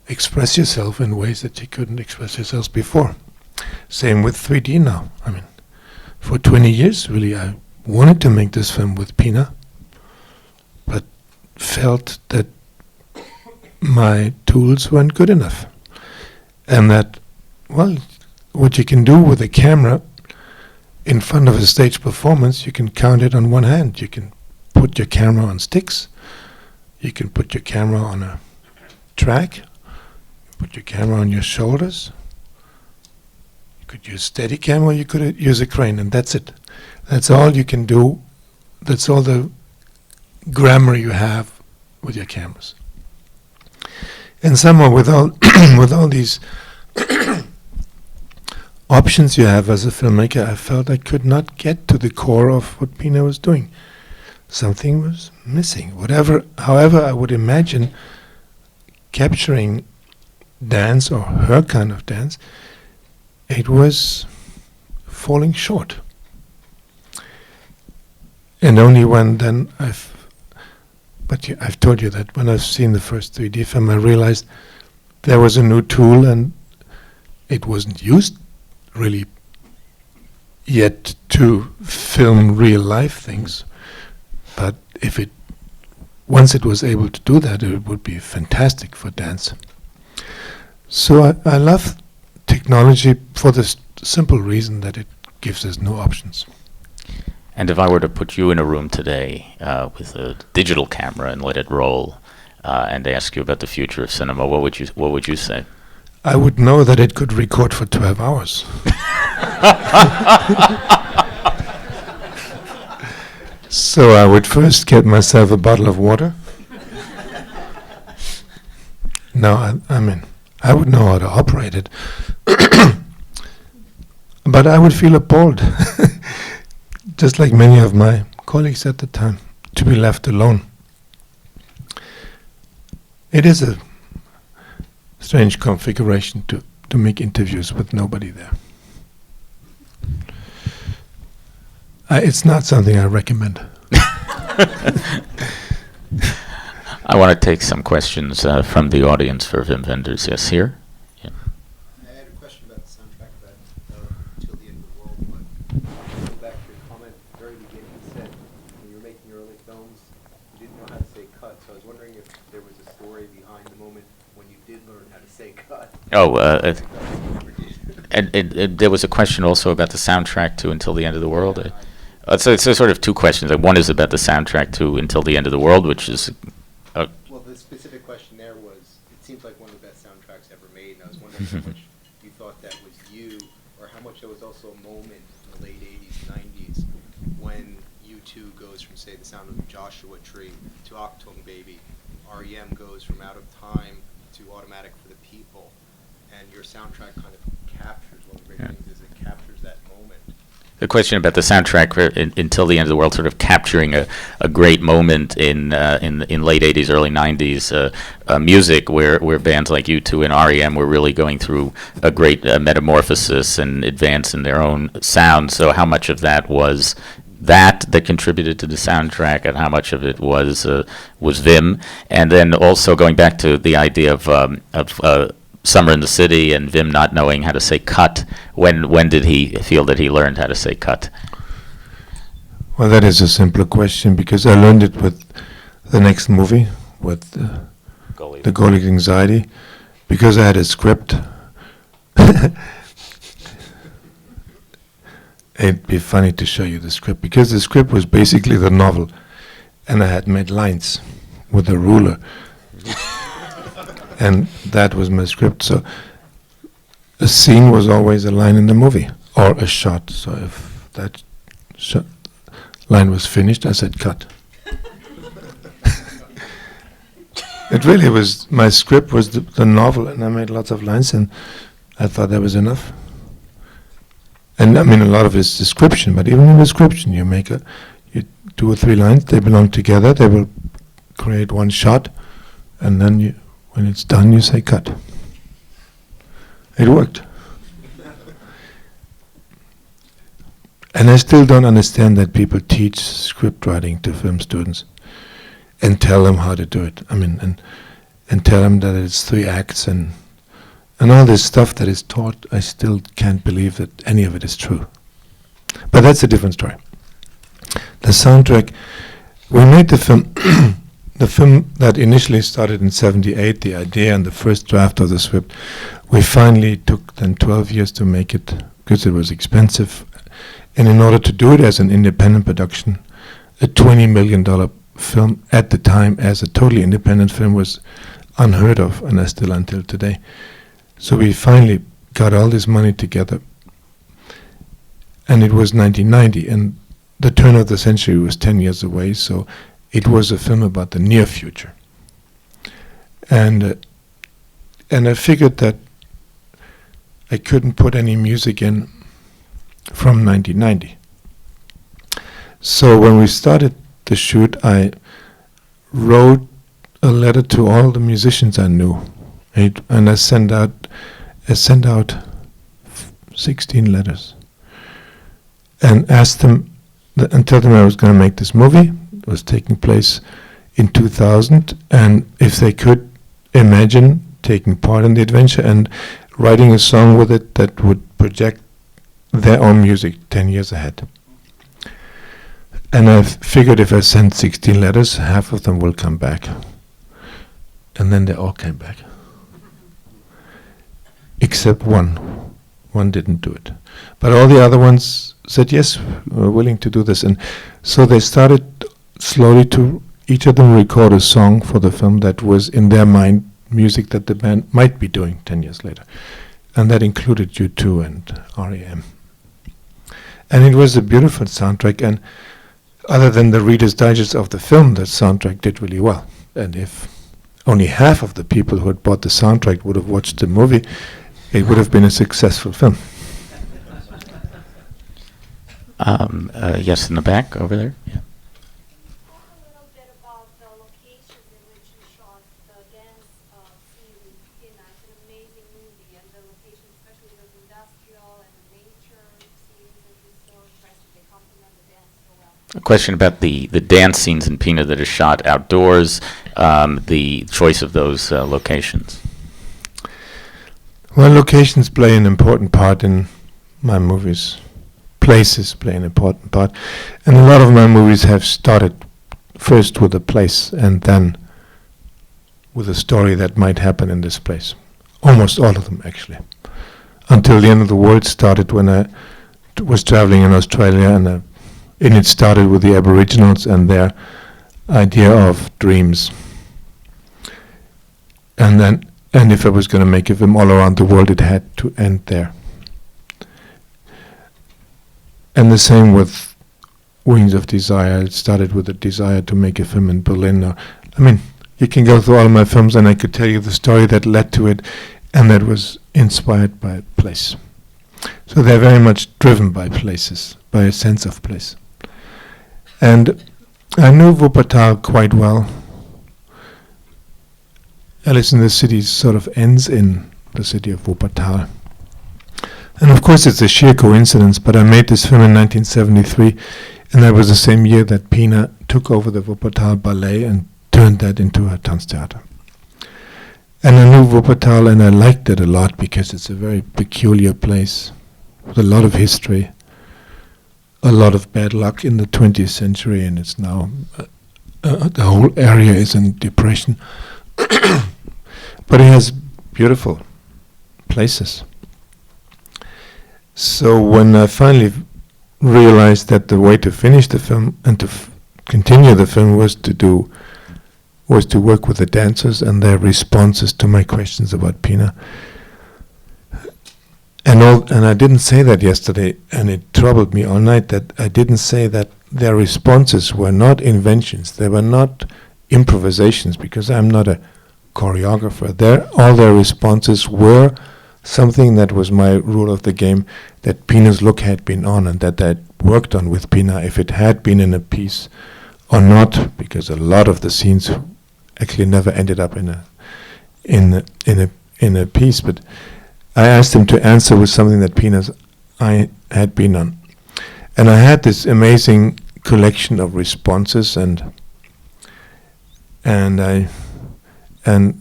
S2: express yourself in ways that you couldn't express yourselves before. Same with 3D now. For 20 years, really, I wanted to make this film with Pina, but felt that my tools weren't good enough. And that, well, what you can do with a camera in front of a stage performance, you can count it on one hand. You can put your camera on sticks. You can put your camera on a track. Put your camera on your shoulders. You could use steady camera, you could use a crane, and that's it. That's all you can do. That's all the grammar you have with your cameras. And somehow with all with all these options you have as a filmmaker, I felt I could not get to the core of what Pina was doing. Something was missing. However I would imagine capturing dance or her kind of dance, it was falling short. And only when then I've told you that when I've seen the first 3D film, I realized there was a new tool and it wasn't used really yet to film real life things. But once it was able to do that, it would be fantastic for dance. So I love technology for the simple reason that it gives us new options.
S1: And if I were to put you in a room today with a digital camera and let it roll, and ask you about the future of cinema, what would you say?
S2: I would know that it could record for 12 hours. So I would first get myself a bottle of water. No, I would know how to operate it. But I would feel appalled, just like many of my colleagues at the time, to be left alone. It is a strange configuration to make interviews with nobody there. It's not something I recommend.
S1: I want to take some questions from the audience for Wim Wenders. Yes, here? Yeah.
S3: I had a question about the soundtrack of that Till the End of the World, but going back to your comment at the very beginning, you said when you were making your early films, you didn't know how to say cut, so I was wondering if there was a story behind the moment when you did learn how to say cut.
S1: Oh, and there was a question also about the soundtrack to Until the End of the World. So it's sort of two questions. One is about the soundtrack to Until the End of the World, which is...
S3: Well, the specific question there was, it seems like one of the best soundtracks ever made, and I was wondering how much you thought that was you, or how much there was also a moment in the late 80s, 90s, when U2 goes from, say, The Sound of the Joshua Tree to Achtung Baby, REM goes from Out of Time to Automatic for the People, and your soundtrack kind of captures, one of the great things is it captures that moment.
S1: The question about the soundtrack for Until the End of the World sort of capturing a great moment in late 80s, early 90s music where bands like U2 and REM were really going through a great metamorphosis and advance in their own sound. So how much of that was that contributed to the soundtrack, and how much of it was Wim? And then also going back to the idea of Summer in the City and Wim not knowing how to say cut. When did he feel that he learned how to say cut?
S2: Well, that is a simpler question because I learned it with the next movie, with the Goalie Anxiety, because I had a script. It'd be funny to show you the script because the script was basically the novel, and I had made lines with a ruler. And that was my script. So a scene was always a line in the movie or a shot. So if that line was finished, I said cut. It really was, my script was the novel, and I made lots of lines, and I thought that was enough. And a lot of it is description, but even in description, you make you 2 or 3 lines, they belong together, they will create one shot, and then when it's done, you say cut. It worked. And I still don't understand that people teach script writing to film students and tell them how to do it. And tell them that it's 3 acts and all this stuff that is taught. I still can't believe that any of it is true. But that's a different story. The soundtrack, we made the film. the film that initially started in '78, the idea and the first draft of the script, we finally took then 12 years to make it because it was expensive. And in order to do it as an independent production, a $20 million film at the time as a totally independent film was unheard of, and is still until today. So we finally got all this money together. And it was 1990, and the turn of the century was 10 years away, so it was a film about the near future. And I figured that I couldn't put any music in from 1990. So when we started the shoot, I wrote a letter to all the musicians I knew, and I sent out 16 letters, and asked them and told them I was going to make this movie. It was taking place in 2000, and if they could imagine taking part in the adventure and writing a song with it that would project their own music 10 years ahead. And I figured if I send 16 letters, half of them will come back. And then they all came back. Except one. One didn't do it. But all the other ones said, yes, we're willing to do this. And so they started slowly to, each of them record a song for the film that was in their mind music that the band might be doing 10 years later. And that included U2 and R.E.M. And it was a beautiful soundtrack, and other than the Reader's Digest of the film, the soundtrack did really well. And if only half of the people who had bought the soundtrack would have watched the movie, it would have been a successful film.
S1: Yes, in the back over there. Yeah.
S4: Talk a little bit about the locations in which you shot the dance scene with Pina. It's an amazing movie, and the locations, especially those industrial and the nature scenes, are just so impressive. They complement the dance so well.
S1: A question about the dance scenes in Pina that are shot outdoors, the choice of those locations.
S2: Well, locations play an important part in my movies. Places play an important part. And a lot of my movies have started first with a place and then with a story that might happen in this place. Almost all of them, actually. Until the End of the World started when I was traveling in Australia, and it started with the Aboriginals and their idea of dreams. And if I was going to make a film all around the world, it had to end there. And the same with Wings of Desire. It started with a desire to make a film in Berlin. You can go through all my films and I could tell you the story that led to it, and that was inspired by a place. So they're very much driven by places, by a sense of place. And I knew Wuppertal quite well. Alice in the City sort of ends in the city of Wuppertal. And of course it's a sheer coincidence, but I made this film in 1973, and that was the same year that Pina took over the Wuppertal Ballet and turned that into a Tanztheater. And I knew Wuppertal, and I liked it a lot because it's a very peculiar place with a lot of history, a lot of bad luck in the 20th century, and it's now, the whole area is in depression. But it has beautiful places. So when I finally realized that the way to finish the film and to continue the film was to work with the dancers and their responses to my questions about Pina. And I didn't say that yesterday, and it troubled me all night that I didn't say that their responses were not inventions, they were not improvisations, because I'm not a choreographer. All their responses were something that was my rule of the game, that Pina's look had been on, and that I'd worked on with Pina, if it had been in a piece or not, because a lot of the scenes actually never ended up in a piece. But I asked him to answer with something that Pina's eye had been on, and I had this amazing collection of responses, and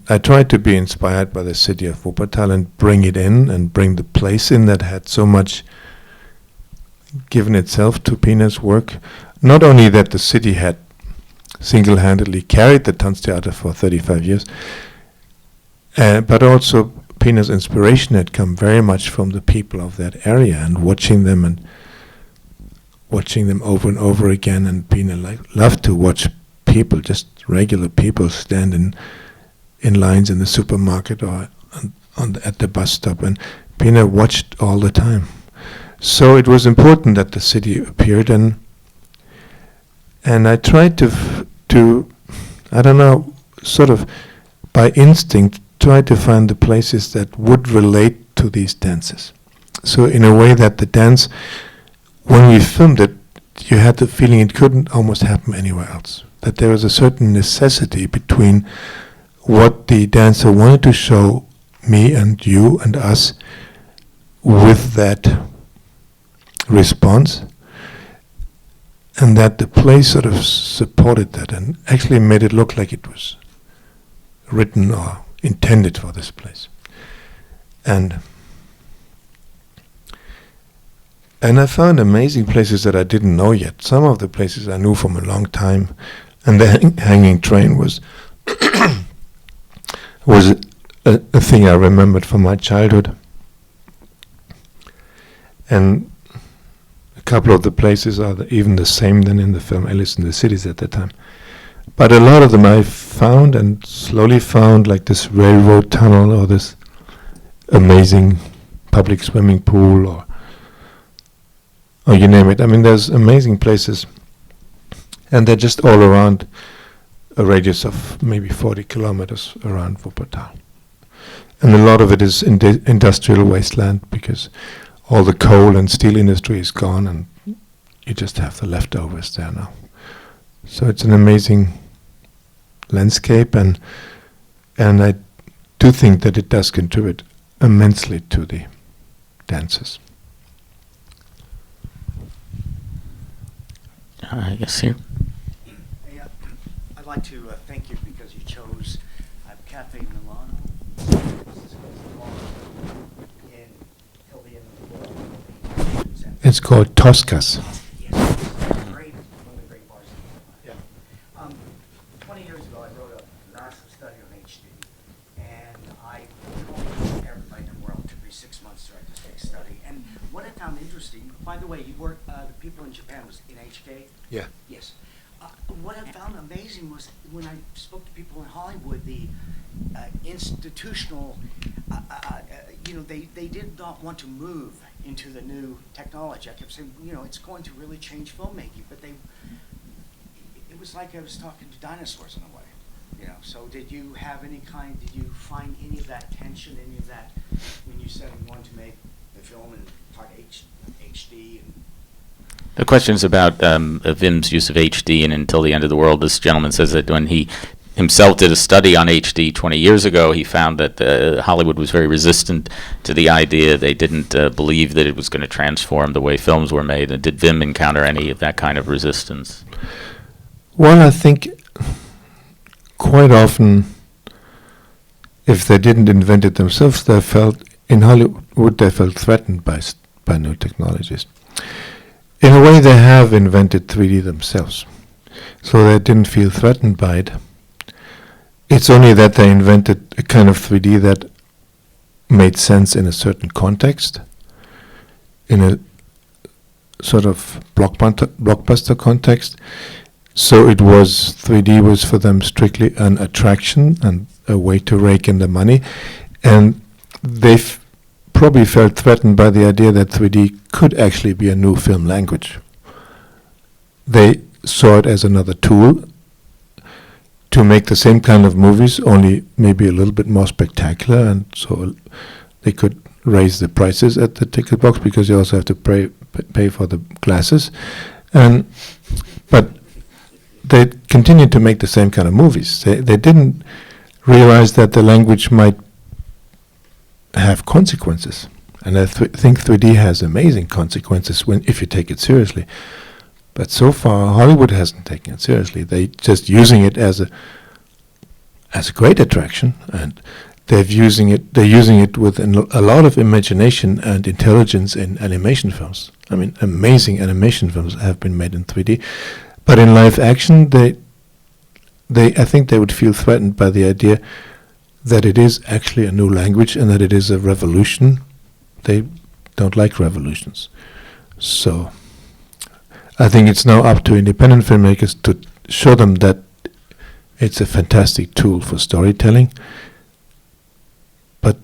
S2: I tried to be inspired by the city of Wuppertal and bring it in and bring the place in that had so much given itself to Pina's work. Not only that the city had single-handedly carried the Tanztheater for 35 years. But also Pina's inspiration had come very much from the people of that area, and watching them over and over again. And Pina loved to watch people, just regular people, stand in lines in the supermarket or at the bus stop, and Pina watched all the time. So it was important that the city appeared, and I tried to I don't know, sort of by instinct, try to find the places that would relate to these dances. So in a way that the dance, when we filmed it, you had the feeling it couldn't almost happen anywhere else. That there was a certain necessity between what the dancer wanted to show me and you and us with that response, and that the play sort of supported that and actually made it look like it was written or intended for this place. And I found amazing places that I didn't know yet. Some of the places I knew from a long time, and the hanging train was a thing I remembered from my childhood. And a couple of the places are even the same than in the film Alice in the Cities at the time. But a lot of them I found and slowly found, like this railroad tunnel or this amazing public swimming pool or you name it. I mean, there's amazing places, and they're just all around a radius of maybe 40 kilometers around Wuppertal. And a lot of it is industrial wasteland, because all the coal and steel industry is gone, and you just have the leftovers there now. So it's an amazing landscape, and I do think that it does contribute immensely to the dances.
S1: Yes, here.
S5: Hey, I'd like to thank you because you chose Cafe Milano in Till the End of the World.
S2: It's called Toscas.
S5: Yes, it's great, one of the great bars in the world.
S3: Yeah.
S5: 20 years ago, I wrote a massive study on HD, and I told everybody in the world it took me 6 months to write this big study. And what I found interesting, by the way, you work, the people in Japan was in HK?
S2: Yeah.
S5: Yes. What I found amazing was when I spoke to people in Hollywood, the institutional, they did not want to move into the new technology. I kept saying, it's going to really change filmmaking, but it was like I was talking to dinosaurs in a way, So did you find any of that tension, any of that, when you said you wanted to make the film in part HD and...
S1: The question is about Wim's use of HD and Until the End of the World. This gentleman says that when he himself did a study on HD 20 years ago, he found that Hollywood was very resistant to the idea. They didn't believe that it was going to transform the way films were made. And did Wim encounter any of that kind of resistance?
S2: Well, I think quite often, if they didn't invent it themselves, they felt threatened by new technologies. In a way, they have invented 3D themselves, so they didn't feel threatened by it. It's only that they invented a kind of 3D that made sense in a certain context, in a sort of blockbuster context. So 3D was for them strictly an attraction and a way to rake in the money, and they probably felt threatened by the idea that 3D could actually be a new film language. They saw it as another tool to make the same kind of movies, only maybe a little bit more spectacular, and so they could raise the prices at the ticket box because you also have to pay for the glasses. But they continued to make the same kind of movies. They didn't realize that the language might have consequences, and I think 3D has amazing consequences if you take it seriously. But so far, Hollywood hasn't taken it seriously. They're just using it as a great attraction, and they're using it with a lot of imagination and intelligence in animation films. I mean, amazing animation films have been made in 3D, but in live action, I think they would feel threatened by the idea that it is actually a new language and that it is a revolution. They don't like revolutions. So I think it's now up to independent filmmakers to show them that it's a fantastic tool for storytelling, but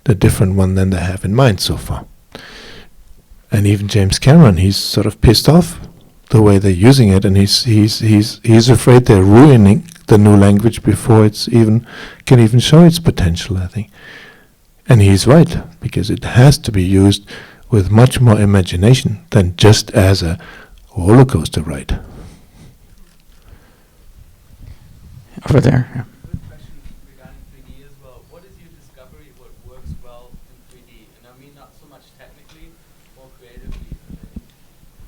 S2: a different one than they have in mind so far. And even James Cameron, he's sort of pissed off the way they're using it, and he's afraid they're ruining the new language before it's can even show its potential, I think. And he's right, because it has to be used with much more imagination than just as a roller coaster ride.
S1: Over there. Yeah.
S6: Good question regarding 3D as well. What is your discovery what works well in 3D? And I mean not so much technically, more creatively.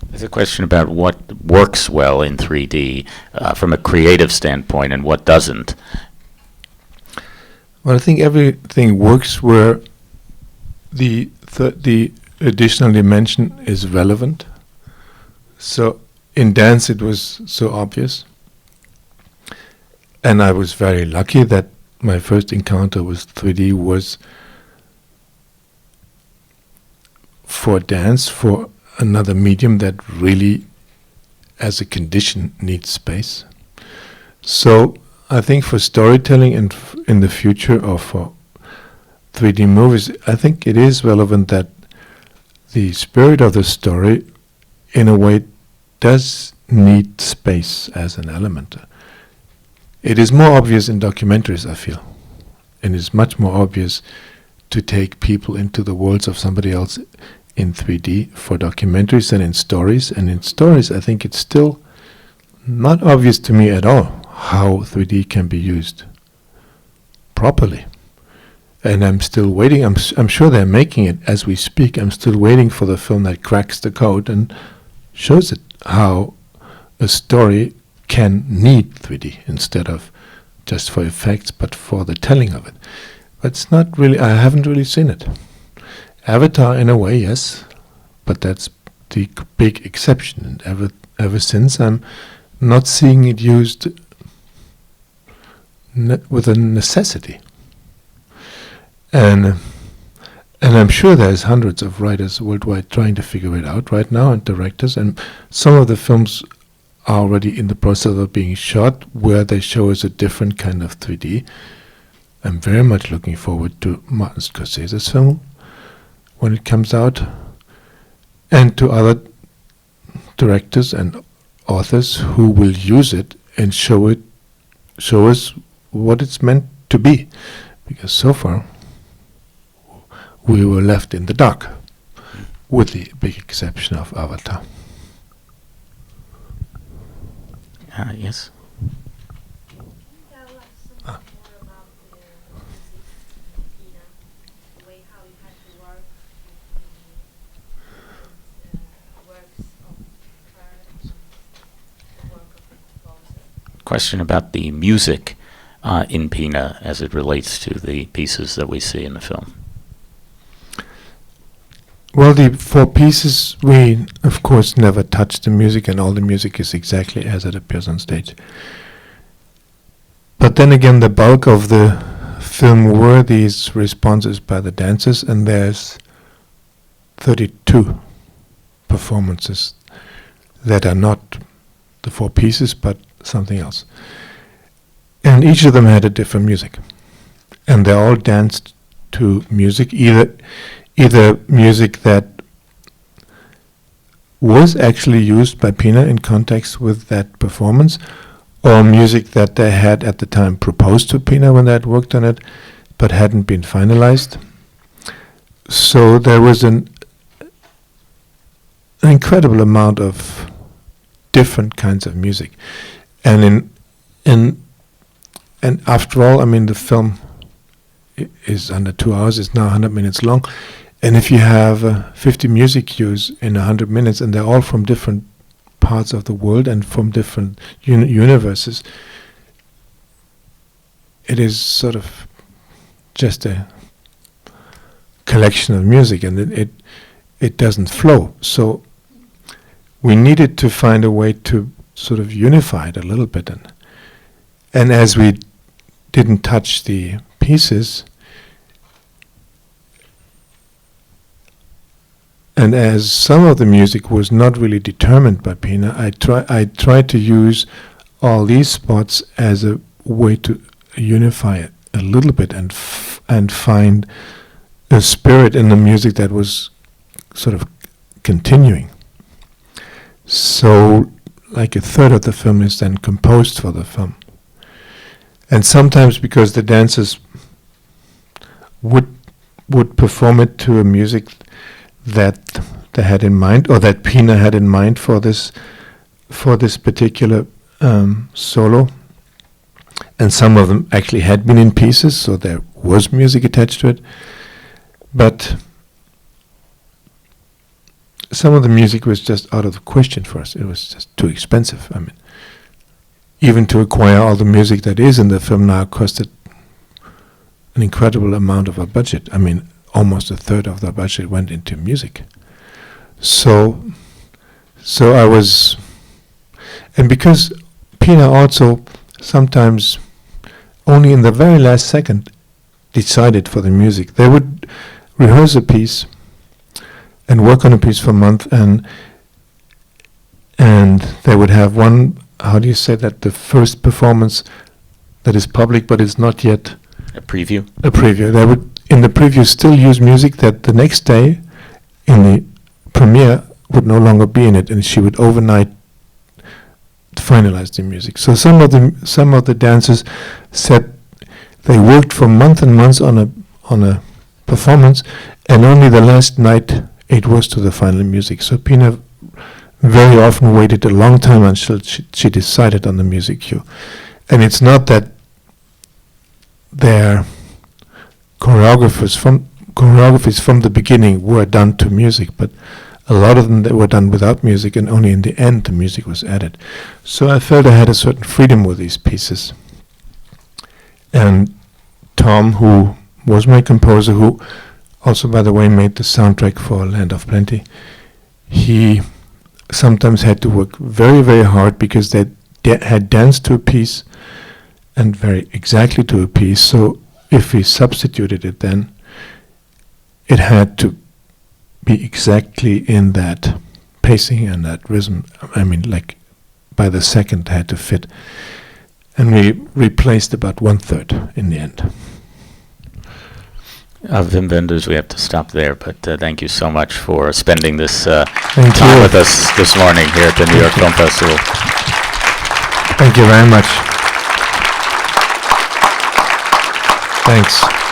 S1: There's a question about what works well in 3D from a creative standpoint and what doesn't.
S2: Well, I think everything works where the additional dimension is relevant. So in dance it was so obvious. And I was very lucky that my first encounter with 3D was for dance, for another medium that really, as a condition, needs space. So I think for storytelling and in the future or for 3D movies, I think it is relevant that the spirit of the story, in a way, does need space as an element. It is more obvious in documentaries, I feel. And it's much more obvious to take people into the worlds of somebody else in 3D for documentaries than in stories. And in stories, I think it's still not obvious to me at all how 3D can be used properly. And I'm still waiting. I'm sure they're making it as we speak. I'm still waiting for the film that cracks the code and shows it how a story can need 3D instead of just for effects, but for the telling of it. But it's not really, I haven't really seen it. Avatar, in a way, yes, but that's the big exception. And ever since, I'm not seeing it used with a necessity. And I'm sure there's hundreds of writers worldwide trying to figure it out right now, and directors, and some of the films are already in the process of being shot where they show us a different kind of 3D. I'm very much looking forward to Martin Scorsese's film when it comes out, and to other directors and authors who will use it and show us what it's meant to be. Because so far we were left in the dark, with the big exception of Avatar.
S1: Yes.
S4: Tell us something more about the music in Pina, the way how you had to work with the works of her and the work of the composer.
S1: Question about the music in Pina as it relates to the pieces that we see in the film.
S2: Well, the 4 pieces, we of course never touch the music, and all the music is exactly as it appears on stage. But then again, the bulk of the film were these responses by the dancers, and there's 32 performances that are not the 4 pieces, but something else. And each of them had a different music. And they all danced to music, either music that was actually used by Pina in context with that performance, or music that they had at the time proposed to Pina when they had worked on it, but hadn't been finalized. So there was an incredible amount of different kinds of music. And and after all, I mean, the film is under 2 hours, it's now 100 minutes long. And if you have 50 music cues in 100 minutes, and they're all from different parts of the world and from different universes, it is sort of just a collection of music, and it doesn't flow. So we needed to find a way to sort of unify it a little bit. And as we didn't touch the pieces, and as some of the music was not really determined by Pina, I tried to use all these spots as a way to unify it a little bit and find a spirit in the music that was sort of continuing. So, like a third of the film is then composed for the film. And sometimes because the dancers would perform it to a music that they had in mind, or that Pina had in mind for this particular solo, and some of them actually had been in pieces, so there was music attached to it. But some of the music was just out of the question for us. It was just too expensive. I mean, even to acquire all the music that is in the film now costed an incredible amount of our budget. I mean, almost a third of the budget went into music. So I was, and because Pina also sometimes only in the very last second decided for the music. They would rehearse a piece and work on a piece for a month, and they would have one, how do you say that, the first performance that is public but is not yet
S1: A preview?
S2: a preview. They would in the preview still use music that the next day in the premiere would no longer be in it, and she would overnight finalize the music. So some of the dancers said they worked for months and months on a performance, and only the last night it was to the final music. So Pina very often waited a long time until she decided on the music cue. And it's not that their choreographies from the beginning were done to music, but a lot of them that were done without music, and only in the end the music was added. So I felt I had a certain freedom with these pieces. And Tom, who was my composer, who also, by the way, made the soundtrack for Land of Plenty, he sometimes had to work very, very hard because they had danced to a piece and very exactly to a piece. So if we substituted it, then it had to be exactly in that pacing and that rhythm. I mean, like by the second had to fit. And we replaced about 1/3 in the end.
S1: Wim Wenders, we have to stop there, but thank you so much for spending this
S2: Thank
S1: time
S2: you.
S1: with us this morning here at the New York Film Festival.
S2: Thank you very much. Thanks.